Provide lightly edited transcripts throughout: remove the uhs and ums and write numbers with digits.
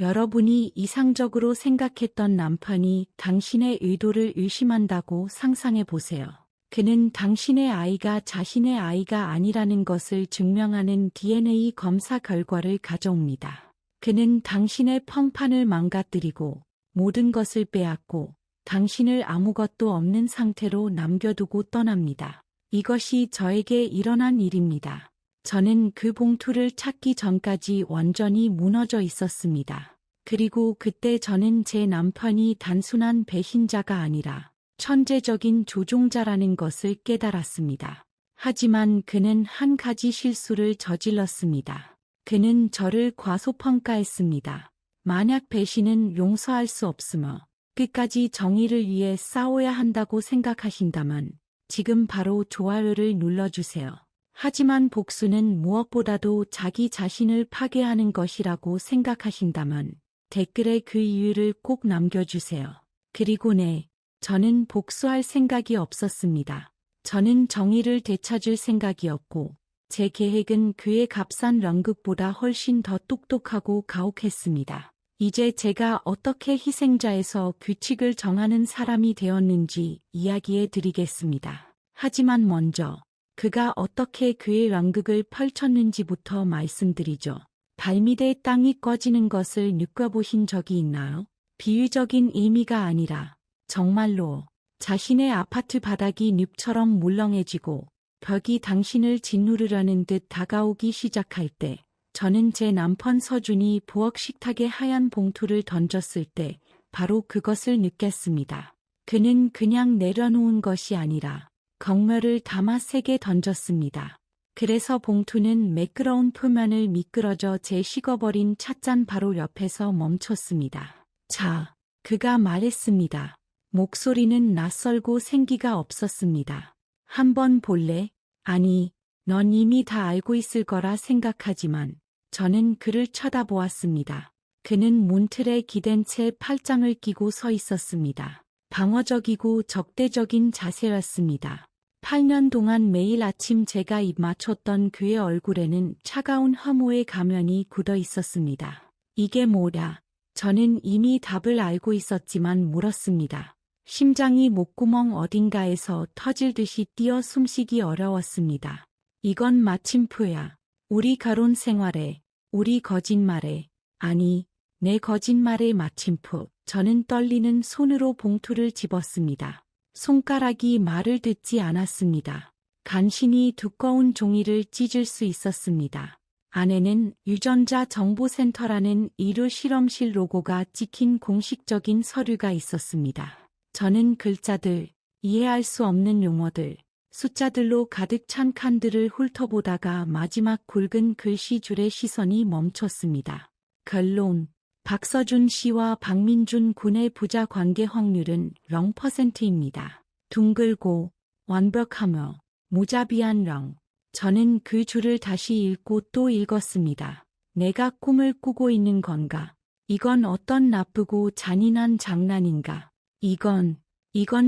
여러분이 이상적으로 생각했던 남편이 당신의 의도를 의심한다고 상상해 보세요. 그는 당신의 아이가 자신의 아이가 아니라는 것을 증명하는 DNA 검사 결과를 가져옵니다. 그는 당신의 평판을 망가뜨리고 모든 것을 빼앗고 당신을 아무것도 없는 상태로 남겨두고 떠납니다. 이것이 저에게 일어난 일입니다. 저는 그 봉투를 찾기 전까지 완전히 무너져 있었습니다. 그리고 그때 저는 제 남편이 단순한 배신자가 아니라 천재적인 조종자라는 것을 깨달았습니다. 하지만 그는 한 가지 실수를 저질렀습니다. 그는 저를 과소평가했습니다. 만약 배신은 용서할 수 없으며 끝까지 정의를 위해 싸워야 한다고 생각하신다면 지금 바로 좋아요를 눌러주세요. 하지만 복수는 무엇보다도 자기 자신을 파괴하는 것이라고 생각하신다면 댓글에 그 이유를 꼭 남겨주세요. 그리고 저는 복수할 생각이 없었습니다. 저는 정의를 되찾을 생각이었고 제 계획은 그의 값싼 연극보다 훨씬 더 똑똑하고 가혹했습니다. 이제 제가 어떻게 희생자에서 규칙을 정하는 사람이 되었는지 이야기해 드리겠습니다. 하지만 먼저 그가 어떻게 그의 연극을 펼쳤는지부터 말씀드리죠. 발밑에 땅이 꺼지는 것을 느껴보신 적이 있나요? 비유적인 의미가 아니라 정말로 자신의 아파트 바닥이 늪처럼 물렁해지고 벽이 당신을 짓누르려는 듯 다가오기 시작할 때 저는 제 남편 서준이 부엌 식탁에 하얀 봉투를 던졌을 때 바로 그것을 느꼈습니다. 그는 그냥 내려놓은 것이 아니라 경멸을 담아 세게 던졌습니다. 그래서 봉투는 매끄러운 표면을 미끄러져 제 식어버린 찻잔 바로 옆에서 멈췄습니다. 자, 그가 말했습니다. 목소리는 낯설고 생기가 없었습니다. 한번 볼래? 아니, 넌 이미 다 알고 있을 거라 생각하지만 저는 그를 쳐다보았습니다. 그는 문틀에 기댄 채 팔짱을 끼고 서 있었습니다. 방어적이고 적대적인 자세였습니다. 8년 동안 매일 아침 제가 입 맞췄던 그의 얼굴에는 차가운 혐오의 가면이 굳어 있었습니다. 이게 뭐야? 저는 이미 답을 알고 있었지만 물었습니다. 심장이 목구멍 어딘가에서 터질 듯이 뛰어 숨쉬기 어려웠습니다. 이건 마침표야. 우리 결혼 생활에, 우리 거짓말에, 아니, 내 거짓말의 마침표. 저는 떨리는 손으로 봉투를 집었습니다. 손가락이 말을 듣지 않았습니다. 간신히 두꺼운 종이를 찢을 수 있었습니다. 안에는 유전자 정보센터라는 의료 실험실 로고가 찍힌 공식적인 서류가 있었습니다. 저는 글자들, 이해할 수 없는 용어들, 숫자들로 가득 찬 칸들을 훑어보다가 마지막 굵은 글씨줄에 시선이 멈췄습니다. 결론. 박서준 씨와 박민준 군의 부자 관계 확률은 0%입니다. 둥글고 완벽하며 무자비한 0. 저는 그 줄을 다시 읽고 또 읽었습니다. 내가 꿈을 꾸고 있는 건가? 이건 어떤 나쁘고 잔인한 장난인가? 이건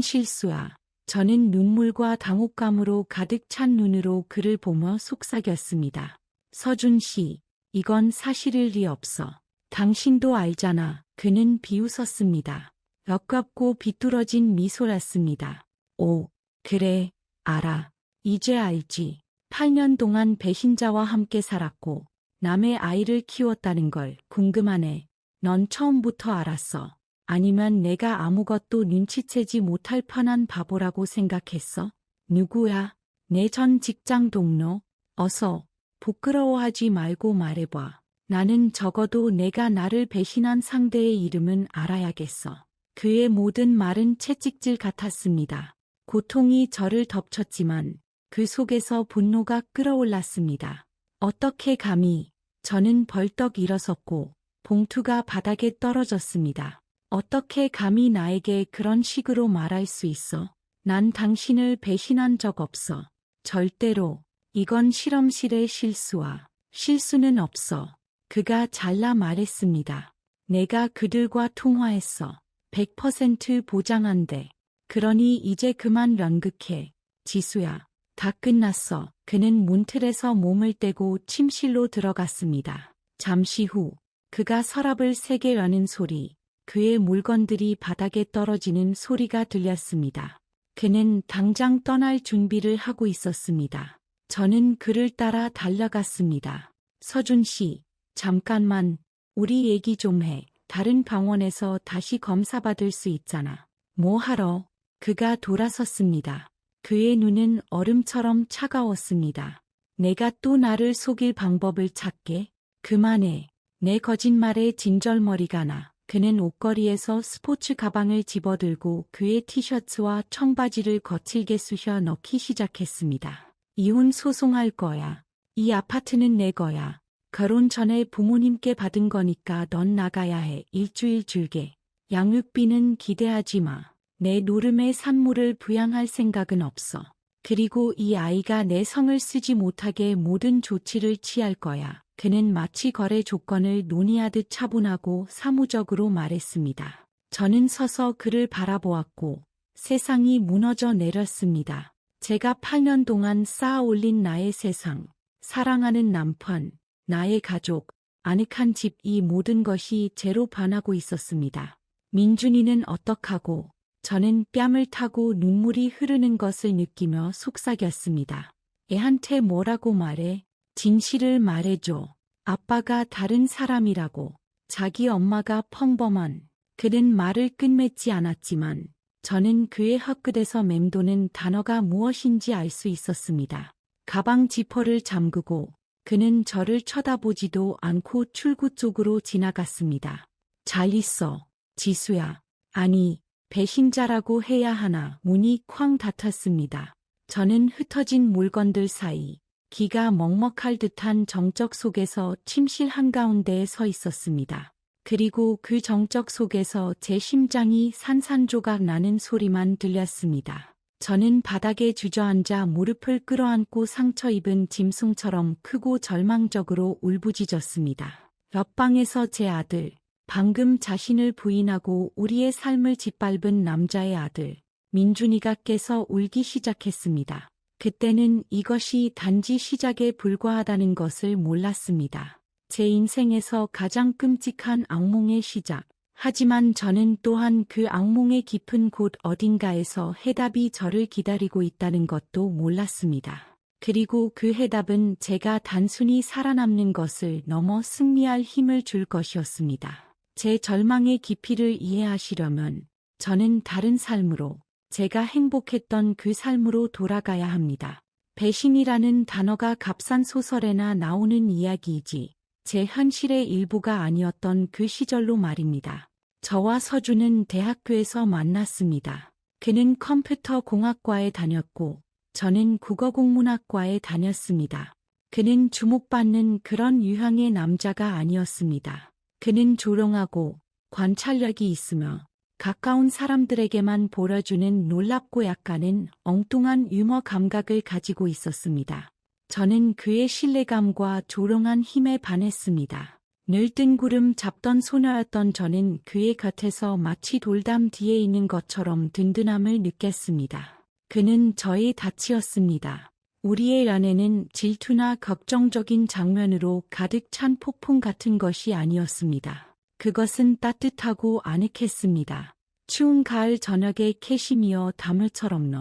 실수야. 저는 눈물과 당혹감으로 가득 찬 눈으로 그를 보며 속삭였습니다. 서준 씨, 이건 사실일 리 없어. 당신도 알잖아. 그는 비웃었습니다. 역겹고 비뚤어진 미소였습니다. 오, 그래, 알아. 이제 알지. 8년 동안 배신자와 함께 살았고 남의 아이를 키웠다는 걸 궁금하네. 넌 처음부터 알았어. 아니면 내가 아무것도 눈치채지 못할 뻔한 바보라고 생각했어? 누구야? 내 전 직장 동료? 어서 부끄러워하지 말고 말해봐. 나는 적어도 내가 나를 배신한 상대의 이름은 알아야겠어. 그의 모든 말은 채찍질 같았습니다. 고통이 저를 덮쳤지만 그 속에서 분노가 끓어올랐습니다. 어떻게 감히? 저는 벌떡 일어섰고 봉투가 바닥에 떨어졌습니다. 어떻게 감히 나에게 그런 식으로 말할 수 있어? 난 당신을 배신한 적 없어. 절대로. 이건 실험실의 실수야. 실수는 없어. 그가 잘라 말했습니다. 내가 그들과 통화했어. 100% 보장한대. 그러니 이제 그만 연극해. 지수야. 다 끝났어. 그는 문틀에서 몸을 떼고 침실로 들어갔습니다. 잠시 후 그가 서랍을 세게 여는 소리, 그의 물건들이 바닥에 떨어지는 소리가 들렸습니다. 그는 당장 떠날 준비를 하고 있었습니다. 저는 그를 따라 달려갔습니다. 서준 씨, 잠깐만, 우리 얘기 좀 해. 다른 병원에서 다시 검사받을 수 있잖아. 뭐 하러? 그가 돌아섰습니다. 그의 눈은 얼음처럼 차가웠습니다. 내가 또 나를 속일 방법을 찾게? 그만해. 내 거짓말에 진절머리가 나. 그는 옷걸이에서 스포츠 가방을 집어들고 그의 티셔츠와 청바지를 거칠게 쑤셔 넣기 시작했습니다. 이혼 소송할 거야. 이 아파트는 내 거야. 결혼 전에 부모님께 받은 거니까 넌 나가야 해. 일주일 줄게. 양육비는 기대하지 마. 내 노름의 산모를 부양할 생각은 없어. 그리고 이 아이가 내 성을 쓰지 못하게 모든 조치를 취할 거야. 그는 마치 거래 조건을 논의하듯 차분하고 사무적으로 말했습니다. 저는 서서 그를 바라보았고 세상이 무너져 내렸습니다. 제가 8년 동안 쌓아 올린 나의 세상, 사랑하는 남편, 나의 가족, 아늑한 집 이 모든 것이 제로 변하고 있었습니다. 민준이는 어떡하고 저는 뺨을 타고 눈물이 흐르는 것을 느끼며 속삭였습니다. 애한테 뭐라고 말해? 진실을 말해줘. 아빠가 다른 사람이라고. 자기 엄마가 평범한. 그는 말을 끝맺지 않았지만 저는 그의 혀끝에서 맴도는 단어가 무엇인지 알 수 있었습니다. 가방 지퍼를 잠그고 그는 저를 쳐다보지도 않고 출구 쪽으로 지나갔습니다. 잘 있어, 지수야. 아니, 배신자라고 해야 하나. 문이 쾅 닫혔습니다. 저는 흩어진 물건들 사이 기가 먹먹할 듯한 정적 속에서 침실 한가운데에 서 있었습니다. 그리고 그 정적 속에서 제 심장이 산산조각 나는 소리만 들렸습니다. 저는 바닥에 주저앉아 무릎을 끌어안고 상처 입은 짐승처럼 크고 절망적으로 울부짖었습니다. 옆방에서 제 아들, 방금 자신을 부인하고 우리의 삶을 짓밟은 남자의 아들, 민준이가 깨서 울기 시작했습니다. 그때는 이것이 단지 시작에 불과하다는 것을 몰랐습니다. 제 인생에서 가장 끔찍한 악몽의 시작. 하지만 저는 또한 그 악몽의 깊은 곳 어딘가에서 해답이 저를 기다리고 있다는 것도 몰랐습니다. 그리고 그 해답은 제가 단순히 살아남는 것을 넘어 승리할 힘을 줄 것이었습니다. 제 절망의 깊이를 이해하시려면 저는 다른 삶으로, 제가 행복했던 그 삶으로 돌아가야 합니다. 배신이라는 단어가 값싼 소설에나 나오는 이야기이지 제 현실의 일부가 아니었던 그 시절로 말입니다. 저와 서준은 대학교에서 만났습니다. 그는 컴퓨터 공학과에 다녔고 저는 국어국문학과에 다녔습니다. 그는 주목받는 그런 유형의 남자가 아니었습니다. 그는 조롱하고 관찰력이 있으며 가까운 사람들에게만 보여주는 놀랍고 약간은 엉뚱한 유머 감각을 가지고 있었습니다. 저는 그의 신뢰감과 조롱한 힘에 반했습니다. 늘 뜬구름 잡던 소녀였던 저는 그의 곁에서 마치 돌담 뒤에 있는 것처럼 든든함을 느꼈습니다. 그는 저의 닻이었습니다. 우리의 연애는 질투나 걱정적인 장면으로 가득 찬 폭풍 같은 것이 아니었습니다. 그것은 따뜻하고 아늑했습니다. 추운 가을 저녁에 캐시미어 다물처럼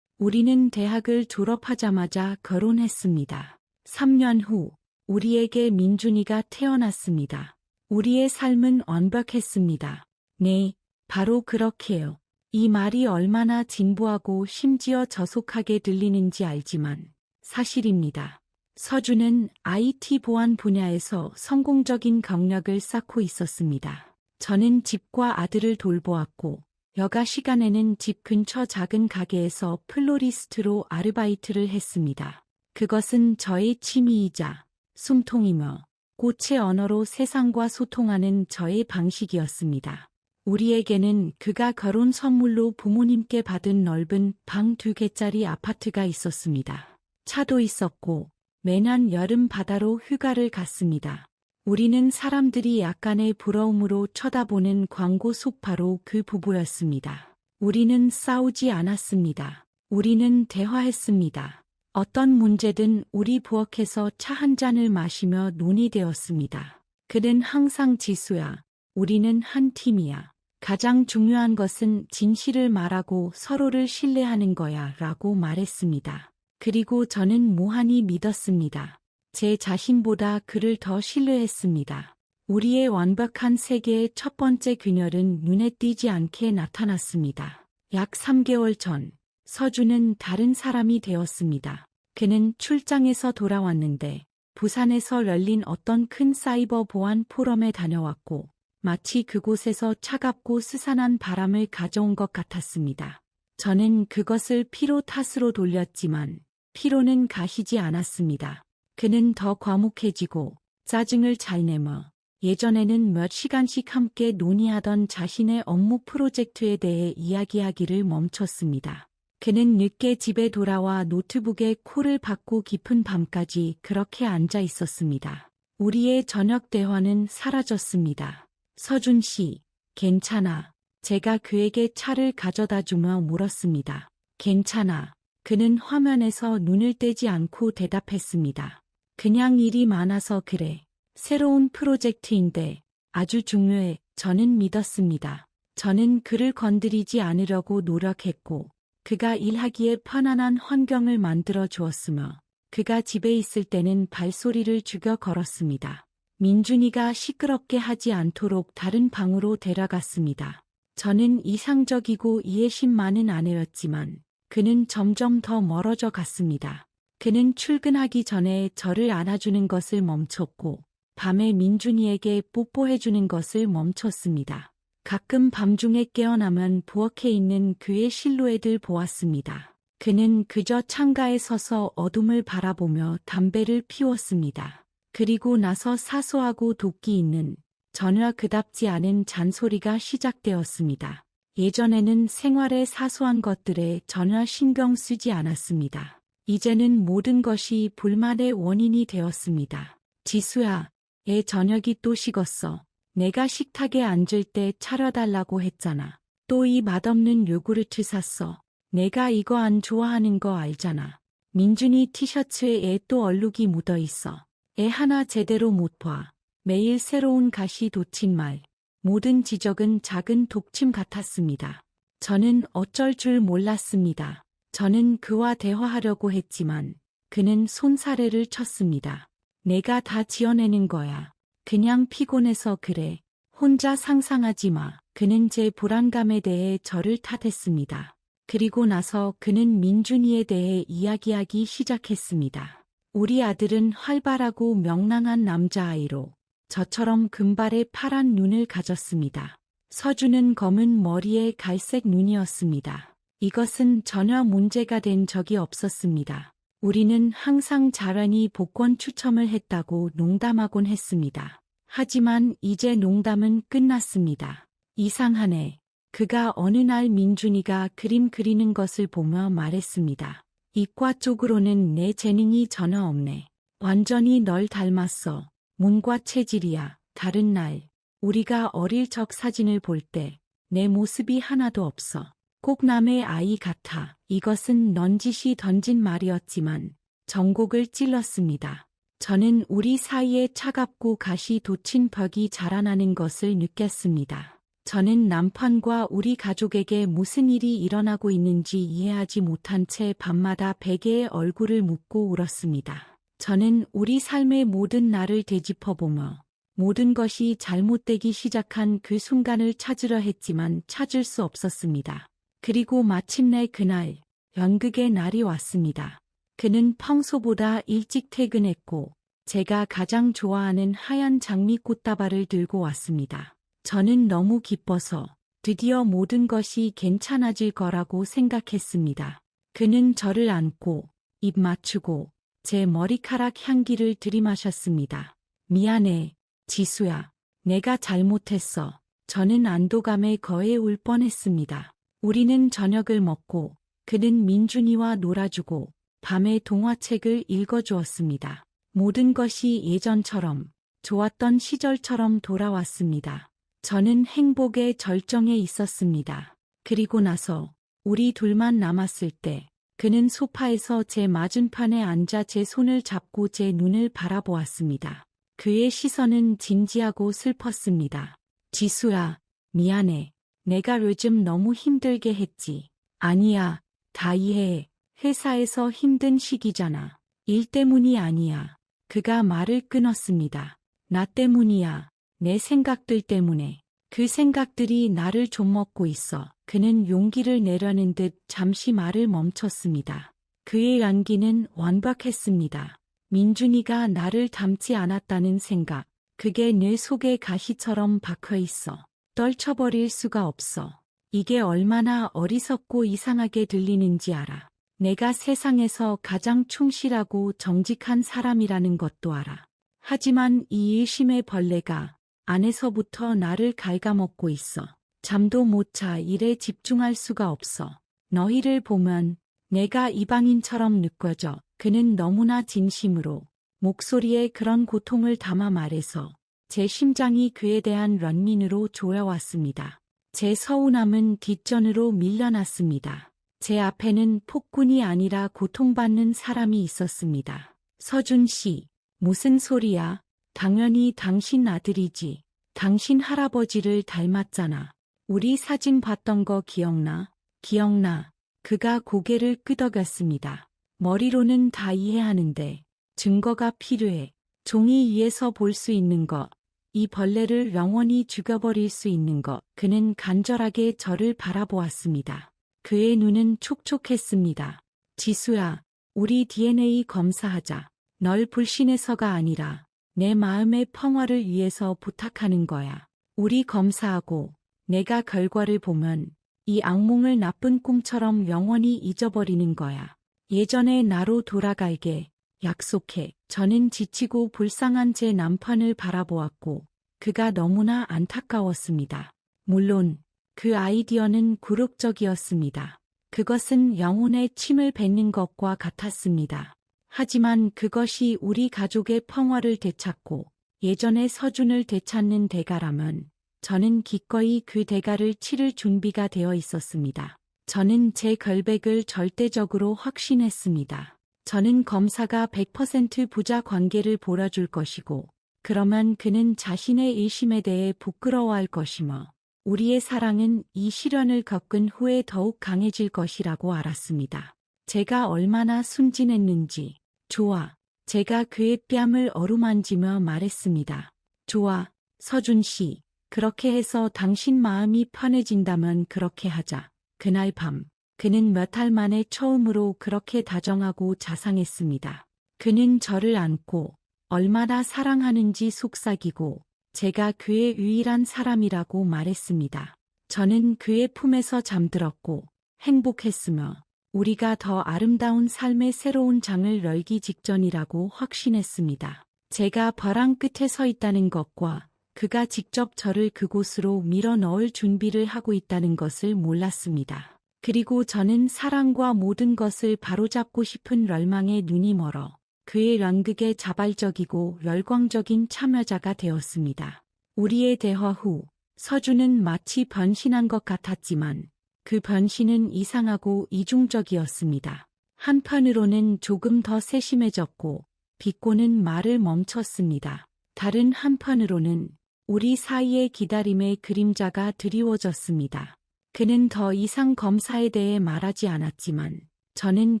우리는 대학을 졸업하자마자 결혼했습니다. 3년 후 우리에게 민준이가 태어났습니다. 우리의 삶은 완벽했습니다. 네, 바로 그렇게요. 이 말이 얼마나 진부하고 심지어 저속하게 들리는지 알지만 사실입니다. 서준은 IT 보안 분야에서 성공적인 경력을 쌓고 있었습니다. 저는 집과 아들을 돌보았고 여가 시간에는 집 근처 작은 가게에서 플로리스트로 아르바이트를 했습니다. 그것은 저의 취미이자 숨통이며 꽃의 언어로 세상과 소통하는 저의 방식이었습니다. 우리에게는 그가 결혼 선물로 부모님께 받은 넓은 방 2개짜리 아파트가 있었습니다. 차도 있었고 매년 여름 바다로 휴가를 갔습니다. 우리는 사람들이 약간의 부러움으로 쳐다보는 광고 속 바로 그 부부였습니다. 우리는 싸우지 않았습니다. 우리는 대화했습니다. 어떤 문제든 우리 부엌에서 차 한 잔을 마시며 논의되었습니다. 그는 항상 지수야. 우리는 한 팀이야. 가장 중요한 것은 진실을 말하고 서로를 신뢰하는 거야 라고 말했습니다. 그리고 저는 무한히 믿었습니다. 제 자신보다 그를 더 신뢰했습니다. 우리의 완벽한 세계의 첫 번째 균열은 눈에 띄지 않게 나타났습니다. 약 3개월 전, 서준은 다른 사람이 되었습니다. 그는 출장에서 돌아왔는데 부산에서 열린 어떤 큰 사이버 보안 포럼에 다녀왔고 마치 그곳에서 차갑고 스산한 바람을 가져온 것 같았습니다. 저는 그것을 피로 탓으로 돌렸지만 피로는 가시지 않았습니다. 그는 더 과묵해지고 짜증을 잘 내며 예전에는 몇 시간씩 함께 논의하던 자신의 업무 프로젝트에 대해 이야기하기를 멈췄습니다. 그는 늦게 집에 돌아와 노트북에 코를 박고 깊은 밤까지 그렇게 앉아 있었습니다. 우리의 저녁 대화는 사라졌습니다. 서준 씨, 괜찮아. 제가 그에게 차를 가져다 주며 물었습니다. 괜찮아. 그는 화면에서 눈을 떼지 않고 대답했습니다. 그냥 일이 많아서 그래. 새로운 프로젝트인데 아주 중요해. 저는 믿었습니다. 저는 그를 건드리지 않으려고 노력했고 그가 일하기에 편안한 환경을 만들어 주었으며 그가 집에 있을 때는 발소리를 죽여 걸었습니다. 민준이가 시끄럽게 하지 않도록 다른 방으로 데려갔습니다. 저는 이상적이고 이해심 많은 아내였지만 그는 점점 더 멀어져 갔습니다. 그는 출근하기 전에 저를 안아주는 것을 멈췄고 밤에 민준이에게 뽀뽀해주는 것을 멈췄습니다. 가끔 밤중에 깨어나면 부엌에 있는 그의 실루엣을 보았습니다. 그는 그저 창가에 서서 어둠을 바라보며 담배를 피웠습니다. 그리고 나서 사소하고 도끼 있는 전혀 그답지 않은 잔소리가 시작되었습니다. 예전에는 생활의 사소한 것들에 전혀 신경 쓰지 않았습니다. 이제는 모든 것이 불만의 원인이 되었습니다. 지수야, 애 저녁이 또 식었어. 내가 식탁에 앉을 때 차려달라고 했잖아. 또 이 맛없는 요구르트 샀어. 내가 이거 안 좋아하는 거 알잖아. 민준이 티셔츠에 애 또 얼룩이 묻어 있어. 애 하나 제대로 못 봐. 매일 새로운 가시 돋친 말. 모든 지적은 작은 독침 같았습니다. 저는 어쩔 줄 몰랐습니다. 저는 그와 대화하려고 했지만 그는 손사래를 쳤습니다. 내가 다 지어내는 거야. 그냥 피곤해서 그래. 혼자 상상하지 마. 그는 제 불안감에 대해 저를 탓했습니다. 그리고 나서 그는 민준이에 대해 이야기하기 시작했습니다. 우리 아들은 활발하고 명랑한 남자아이로 저처럼 금발의 파란 눈을 가졌습니다. 서준은 검은 머리에 갈색 눈이었습니다. 이것은 전혀 문제가 된 적이 없었습니다. 우리는 항상 자라니 복권 추첨을 했다고 농담하곤 했습니다. 하지만 이제 농담은 끝났습니다. 이상하네. 그가 어느 날 민준이가 그림 그리는 것을 보며 말했습니다. 이과 쪽으로는 내 재능이 전혀 없네. 완전히 널 닮았어. 몸과 체질이야. 다른 날, 우리가 어릴 적 사진을 볼 때 내 모습이 하나도 없어. 꼭 남의 아이 같아. 이것은 넌지시 던진 말이었지만 정곡을 찔렀습니다. 저는 우리 사이에 차갑고 가시 돋친 벽이 자라나는 것을 느꼈습니다. 저는 남편과 우리 가족에게 무슨 일이 일어나고 있는지 이해하지 못한 채 밤마다 베개에 얼굴을 묻고 울었습니다. 저는 우리 삶의 모든 날을 되짚어보며 모든 것이 잘못되기 시작한 그 순간을 찾으려 했지만 찾을 수 없었습니다. 그리고 마침내 그날, 연극의 날이 왔습니다. 그는 평소보다 일찍 퇴근했고 제가 가장 좋아하는 하얀 장미꽃다발을 들고 왔습니다. 저는 너무 기뻐서 드디어 모든 것이 괜찮아질 거라고 생각했습니다. 그는 저를 안고 입 맞추고 제 머리카락 향기를 들이마셨습니다. 미안해, 지수야. 내가 잘못했어. 저는 안도감에 거해 울 뻔했습니다. 우리는 저녁을 먹고 그는 민준이와 놀아주고 밤에 동화책을 읽어주었습니다. 모든 것이 예전처럼 좋았던 시절처럼 돌아왔습니다. 저는 행복의 절정에 있었습니다. 그리고 나서 우리 둘만 남았을 때 그는 소파에서 제 맞은편에 앉아 제 손을 잡고 제 눈을 바라보았습니다. 그의 시선은 진지하고 슬펐습니다. 지수야, 미안해. 내가 요즘 너무 힘들게 했지. 아니야, 다 이해해. 회사에서 힘든 시기잖아. 일 때문이 아니야. 그가 말을 끊었습니다. 나 때문이야. 내 생각들 때문에. 그 생각들이 나를 좀먹고 있어. 그는 용기를 내려는 듯 잠시 말을 멈췄습니다. 그의 연기는 완벽했습니다. 민준이가 나를 닮지 않았다는 생각. 그게 내 속에 가시처럼 박혀 있어. 떨쳐버릴 수가 없어. 이게 얼마나 어리석고 이상하게 들리는지 알아. 내가 세상에서 가장 충실하고 정직한 사람이라는 것도 알아. 하지만 이 일심의 벌레가 안에서부터 나를 갉아먹고 있어. 잠도 못 자. 일에 집중할 수가 없어. 너희를 보면 내가 이방인처럼 느껴져. 그는 너무나 진심으로 목소리에 그런 고통을 담아 말해서 제 심장이 그에 대한 런민으로 조여왔습니다. 제 서운함은 뒷전으로 밀려났습니다. 제 앞에는 폭군이 아니라 고통받는 사람이 있었습니다. 서준 씨, 무슨 소리야? 당연히 당신 아들이지. 당신 할아버지를 닮았잖아. 우리 사진 봤던 거 기억나? 기억나. 그가 고개를 끄덕였습니다. 머리로는 다 이해하는데 증거가 필요해. 종이 위에서 볼 수 있는 것. 이 벌레를 영원히 죽여버릴 수 있는 것. 그는 간절하게 저를 바라보았습니다. 그의 눈은 촉촉했습니다. 지수야, 우리 DNA 검사하자. 널 불신해서가 아니라 내 마음의 평화를 위해서 부탁하는 거야. 우리 검사하고 내가 결과를 보면 이 악몽을 나쁜 꿈처럼 영원히 잊어버리는 거야. 예전의 나로 돌아갈게. 약속해. 저는 지치고 불쌍한 제 남편을 바라보았고 그가 너무나 안타까웠습니다. 물론 그 아이디어는 굴욕적이었습니다. 그것은 영혼의 침을 뱉는 것과 같았습니다. 하지만 그것이 우리 가족의 평화를 되찾고 예전의 서준을 되찾는 대가라면 저는 기꺼이 그 대가를 치를 준비가 되어 있었습니다. 저는 제 결백을 절대적으로 확신했습니다. 저는 검사가 100% 부자 관계를 몰아줄 것이고 그러면 그는 자신의 일심에 대해 부끄러워할 것이며 우리의 사랑은 이 시련을 겪은 후에 더욱 강해질 것이라고 알았습니다. 제가 얼마나 순진했는지. 좋아. 제가 그의 뺨을 어루만지며 말했습니다. 좋아, 서준 씨. 그렇게 해서 당신 마음이 편해진다면 그렇게 하자. 그날 밤. 그는 몇 달 만에 처음으로 그렇게 다정하고 자상했습니다. 그는 저를 안고 얼마나 사랑하는지 속삭이고 제가 그의 유일한 사람이라고 말했습니다. 저는 그의 품에서 잠들었고 행복했으며 우리가 더 아름다운 삶의 새로운 장을 열기 직전이라고 확신했습니다. 제가 벼랑 끝에 서 있다는 것과 그가 직접 저를 그곳으로 밀어 넣을 준비를 하고 있다는 것을 몰랐습니다. 그리고 저는 사랑과 모든 것을 바로잡고 싶은 열망에 눈이 멀어 그의 연극에 자발적이고 열광적인 참여자가 되었습니다. 우리의 대화 후 서준은 마치 변신한 것 같았지만 그 변신은 이상하고 이중적이었습니다. 한편으로는 조금 더 세심해졌고 비꼬는 말을 멈췄습니다. 다른 한편으로는 우리 사이의 기다림의 그림자가 드리워졌습니다. 그는 더 이상 검사에 대해 말하지 않았지만 저는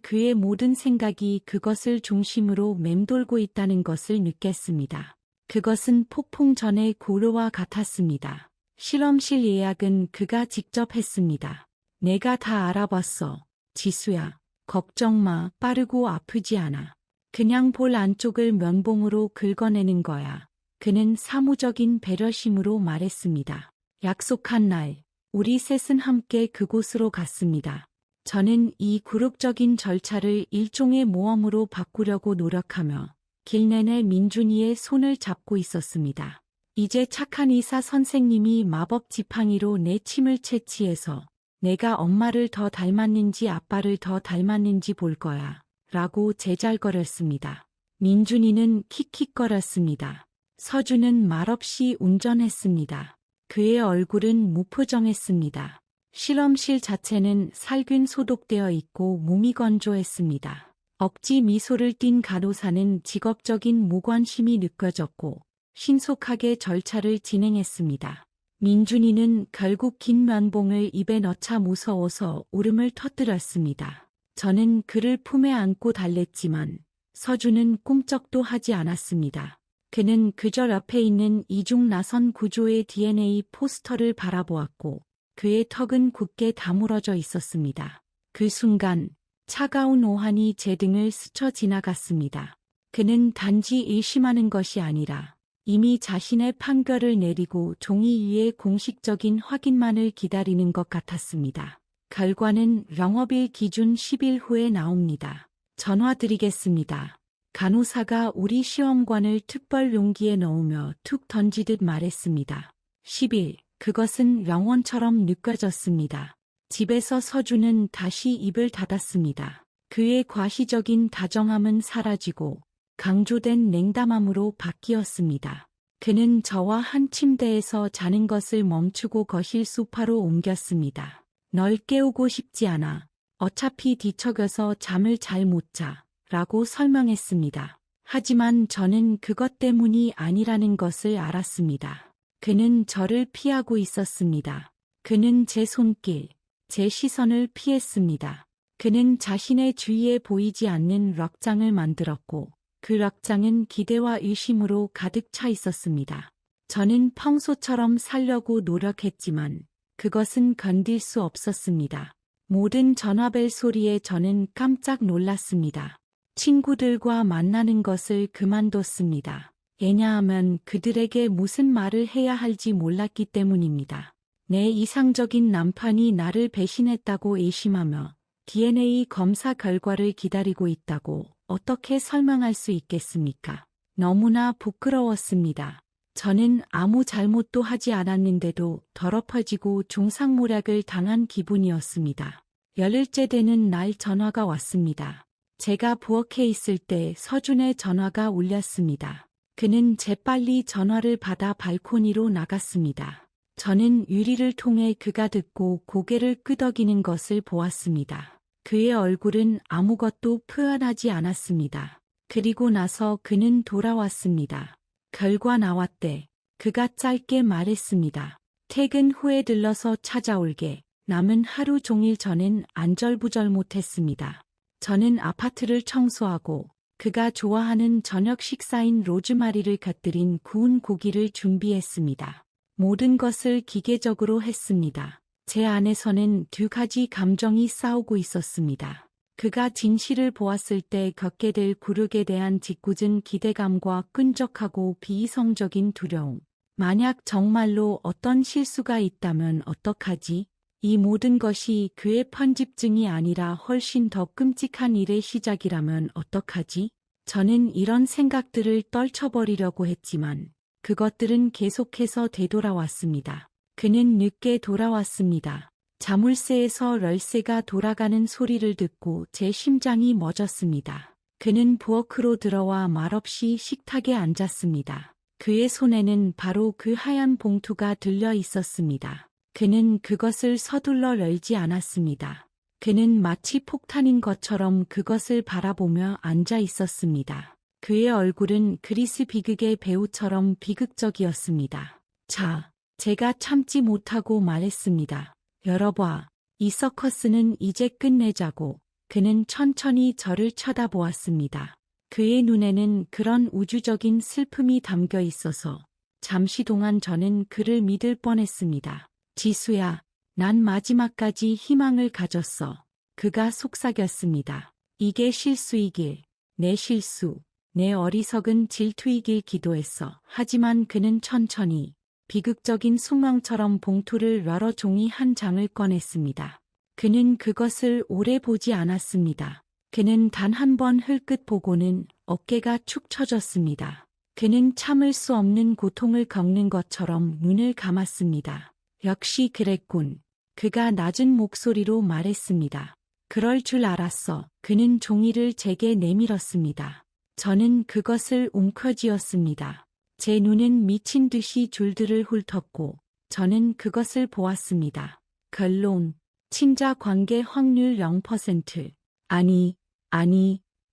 그의 모든 생각이 그것을 중심으로 맴돌고 있다는 것을 느꼈습니다. 그것은 폭풍 전의 고요와 같았습니다. 실험실 예약은 그가 직접 했습니다. 내가 다 알아봤어. 지수야, 걱정 마. 빠르고 아프지 않아. 그냥 볼 안쪽을 면봉으로 긁어내는 거야. 그는 사무적인 배려심으로 말했습니다. 약속한 날. 우리 셋은 함께 그곳으로 갔습니다. 저는 이 굴욕적인 절차를 일종의 모험으로 바꾸려고 노력하며 길 내내 민준이의 손을 잡고 있었습니다. 이제 착한 의사 선생님이 마법 지팡이로 내 침을 채취해서 내가 엄마를 더 닮았는지 아빠를 더 닮았는지 볼 거야. 라고 제잘거렸습니다. 민준이는 킥킥거렸습니다. 서준은 말없이 운전했습니다. 그의 얼굴은 무표정했습니다. 실험실 자체는 살균 소독되어 있고 몸이 건조했습니다. 억지 미소를 띤 간호사는 직업적인 무관심이 느껴졌고 신속하게 절차를 진행했습니다. 민준이는 결국 긴 면봉을 입에 넣자 무서워서 울음을 터뜨렸습니다. 저는 그를 품에 안고 달랬지만 서준은 꿈쩍도 하지 않았습니다. 그는 그저 옆에 있는 이중 나선 구조의 DNA 포스터를 바라보았고 그의 턱은 굳게 다물어져 있었습니다. 그 순간 차가운 오한이 제 등을 스쳐 지나갔습니다. 그는 단지 의심하는 것이 아니라 이미 자신의 판결을 내리고 종이 위에 공식적인 확인만을 기다리는 것 같았습니다. 결과는 영업일 기준 10일 후에 나옵니다. 전화 드리겠습니다. 간호사가 우리 시험관을 특별 용기에 넣으며 툭 던지듯 말했습니다. 10일, 그것은 영원처럼 느껴졌습니다. 집에서 서준은 다시 입을 닫았습니다. 그의 과시적인 다정함은 사라지고 강조된 냉담함으로 바뀌었습니다. 그는 저와 한 침대에서 자는 것을 멈추고 거실 소파로 옮겼습니다. 널 깨우고 싶지 않아. 어차피 뒤척여서 잠을 잘 못 자. 라고 설명했습니다. 하지만 저는 그것 때문이 아니라는 것을 알았습니다. 그는 저를 피하고 있었습니다. 그는 제 손길, 제 시선을 피했습니다. 그는 자신의 주위에 보이지 않는 럭장을 만들었고 그 럭장은 기대와 의심으로 가득 차 있었습니다. 저는 평소처럼 살려고 노력했지만 그것은 견딜 수 없었습니다. 모든 전화벨 소리에 저는 깜짝 놀랐습니다. 친구들과 만나는 것을 그만뒀습니다. 왜냐하면 그들에게 무슨 말을 해야 할지 몰랐기 때문입니다. 내 이상적인 남편이 나를 배신했다고 의심하며 DNA 검사 결과를 기다리고 있다고 어떻게 설명할 수 있겠습니까? 너무나 부끄러웠습니다. 저는 아무 잘못도 하지 않았는데도 더럽혀지고 종상모략을 당한 기분이었습니다. 열흘째 되는 날 전화가 왔습니다. 제가 부엌에 있을 때 서준의 전화가 울렸습니다. 그는 재빨리 전화를 받아 발코니로 나갔습니다. 저는 유리를 통해 그가 듣고 고개를 끄덕이는 것을 보았습니다. 그의 얼굴은 아무것도 표현하지 않았습니다. 그리고 나서 그는 돌아왔습니다. 결과 나왔대. 그가 짧게 말했습니다. 퇴근 후에 들러서 찾아올게. 남은 하루 종일 저는 안절부절 못했습니다. 저는 아파트를 청소하고 그가 좋아하는 저녁 식사인 로즈마리를 곁들인 구운 고기를 준비했습니다. 모든 것을 기계적으로 했습니다. 제 안에서는 두 가지 감정이 싸우고 있었습니다. 그가 진실을 보았을 때 겪게 될 굴욕에 대한 짓궂은 기대감과 끈적하고 비이성적인 두려움. 만약 정말로 어떤 실수가 있다면 어떡하지? 이 모든 것이 그의 편집증이 아니라 훨씬 더 끔찍한 일의 시작이라면 어떡하지? 저는 이런 생각들을 떨쳐버리려고 했지만 그것들은 계속해서 되돌아왔습니다. 그는 늦게 돌아왔습니다. 자물쇠에서 열쇠가 돌아가는 소리를 듣고 제 심장이 멎었습니다. 그는 부엌으로 들어와 말없이 식탁에 앉았습니다. 그의 손에는 바로 그 하얀 봉투가 들려 있었습니다. 그는 그것을 서둘러 열지 않았습니다. 그는 마치 폭탄인 것처럼 그것을 바라보며 앉아 있었습니다. 그의 얼굴은 그리스 비극의 배우처럼 비극적이었습니다. 자, 제가 참지 못하고 말했습니다. 열어봐. 이 서커스는 이제 끝내자고. 그는 천천히 저를 쳐다보았습니다. 그의 눈에는 그런 우주적인 슬픔이 담겨 있어서 잠시 동안 저는 그를 믿을 뻔했습니다. 지수야, 난 마지막까지 희망을 가졌어. 그가 속삭였습니다. 이게 실수이길, 내 실수, 내 어리석은 질투이길 기도했어. 하지만 그는 천천히 비극적인 숙명처럼 봉투를 열어 종이 한 장을 꺼냈습니다. 그는 그것을 오래 보지 않았습니다. 그는 단 한 번 흘끗 보고는 어깨가 축 처졌습니다. 그는 참을 수 없는 고통을 겪는 것처럼 눈을 감았습니다. 역시 그랬군. 그가 낮은 목소리로 말했습니다. 그럴 줄 알았어. 그는 종이를 제게 내밀었습니다. 저는 그것을 움켜쥐었습니다. 제 눈은 미친 듯이 줄들을 훑었고 저는 그것을 보았습니다. 결론, 친자 관계 확률 0%.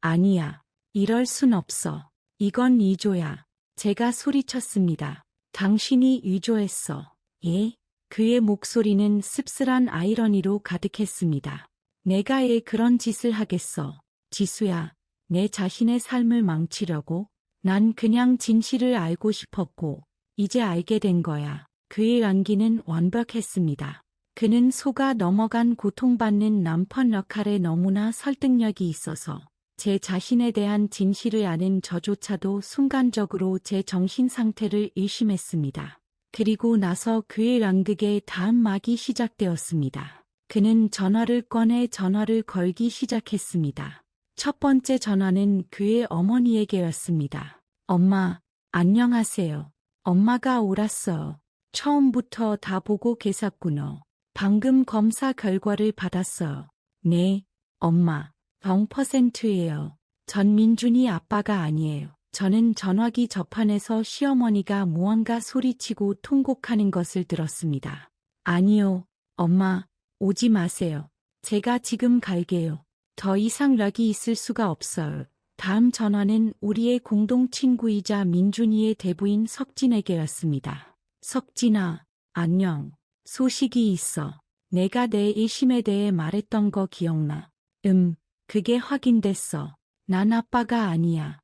아니야. 이럴 순 없어. 이건 2조야. 제가 소리쳤습니다. 당신이 위조했어. 예? 그의 목소리는 씁쓸한 아이러니로 가득했습니다. 내가 왜 그런 짓을 하겠어. 지수야, 내 자신의 삶을 망치려고? 난 그냥 진실을 알고 싶었고, 이제 알게 된 거야. 그의 연기는 완벽했습니다. 그는 속아 넘어간 고통받는 남편 역할에 너무나 설득력이 있어서 제 자신에 대한 진실을 아는 저조차도 순간적으로 제 정신 상태를 의심했습니다. 그리고 나서 그의 연극의 다음 막이 시작되었습니다. 그는 전화를 꺼내 전화를 걸기 시작했습니다. 첫 번째 전화는 그의 어머니에게였습니다. 엄마, 안녕하세요. 엄마가 옳았어요. 처음부터 다 보고 계셨구나. 방금 검사 결과를 받았어요. 네, 엄마. 0%예요. 전민준이 아빠가 아니에요. 저는 전화기 저판에서 시어머니가 무언가 소리치고 통곡하는 것을 들었습니다. 아니요, 엄마, 오지 마세요. 제가 지금 갈게요. 더 이상 여기 있을 수가 없어요. 다음 전화는 우리의 공동 친구이자 민준이의 대부인 석진에게였습니다. 석진아, 안녕. 소식이 있어. 내가 내 일심에 대해 말했던 거 기억나? 그게 확인됐어. 난 아빠가 아니야.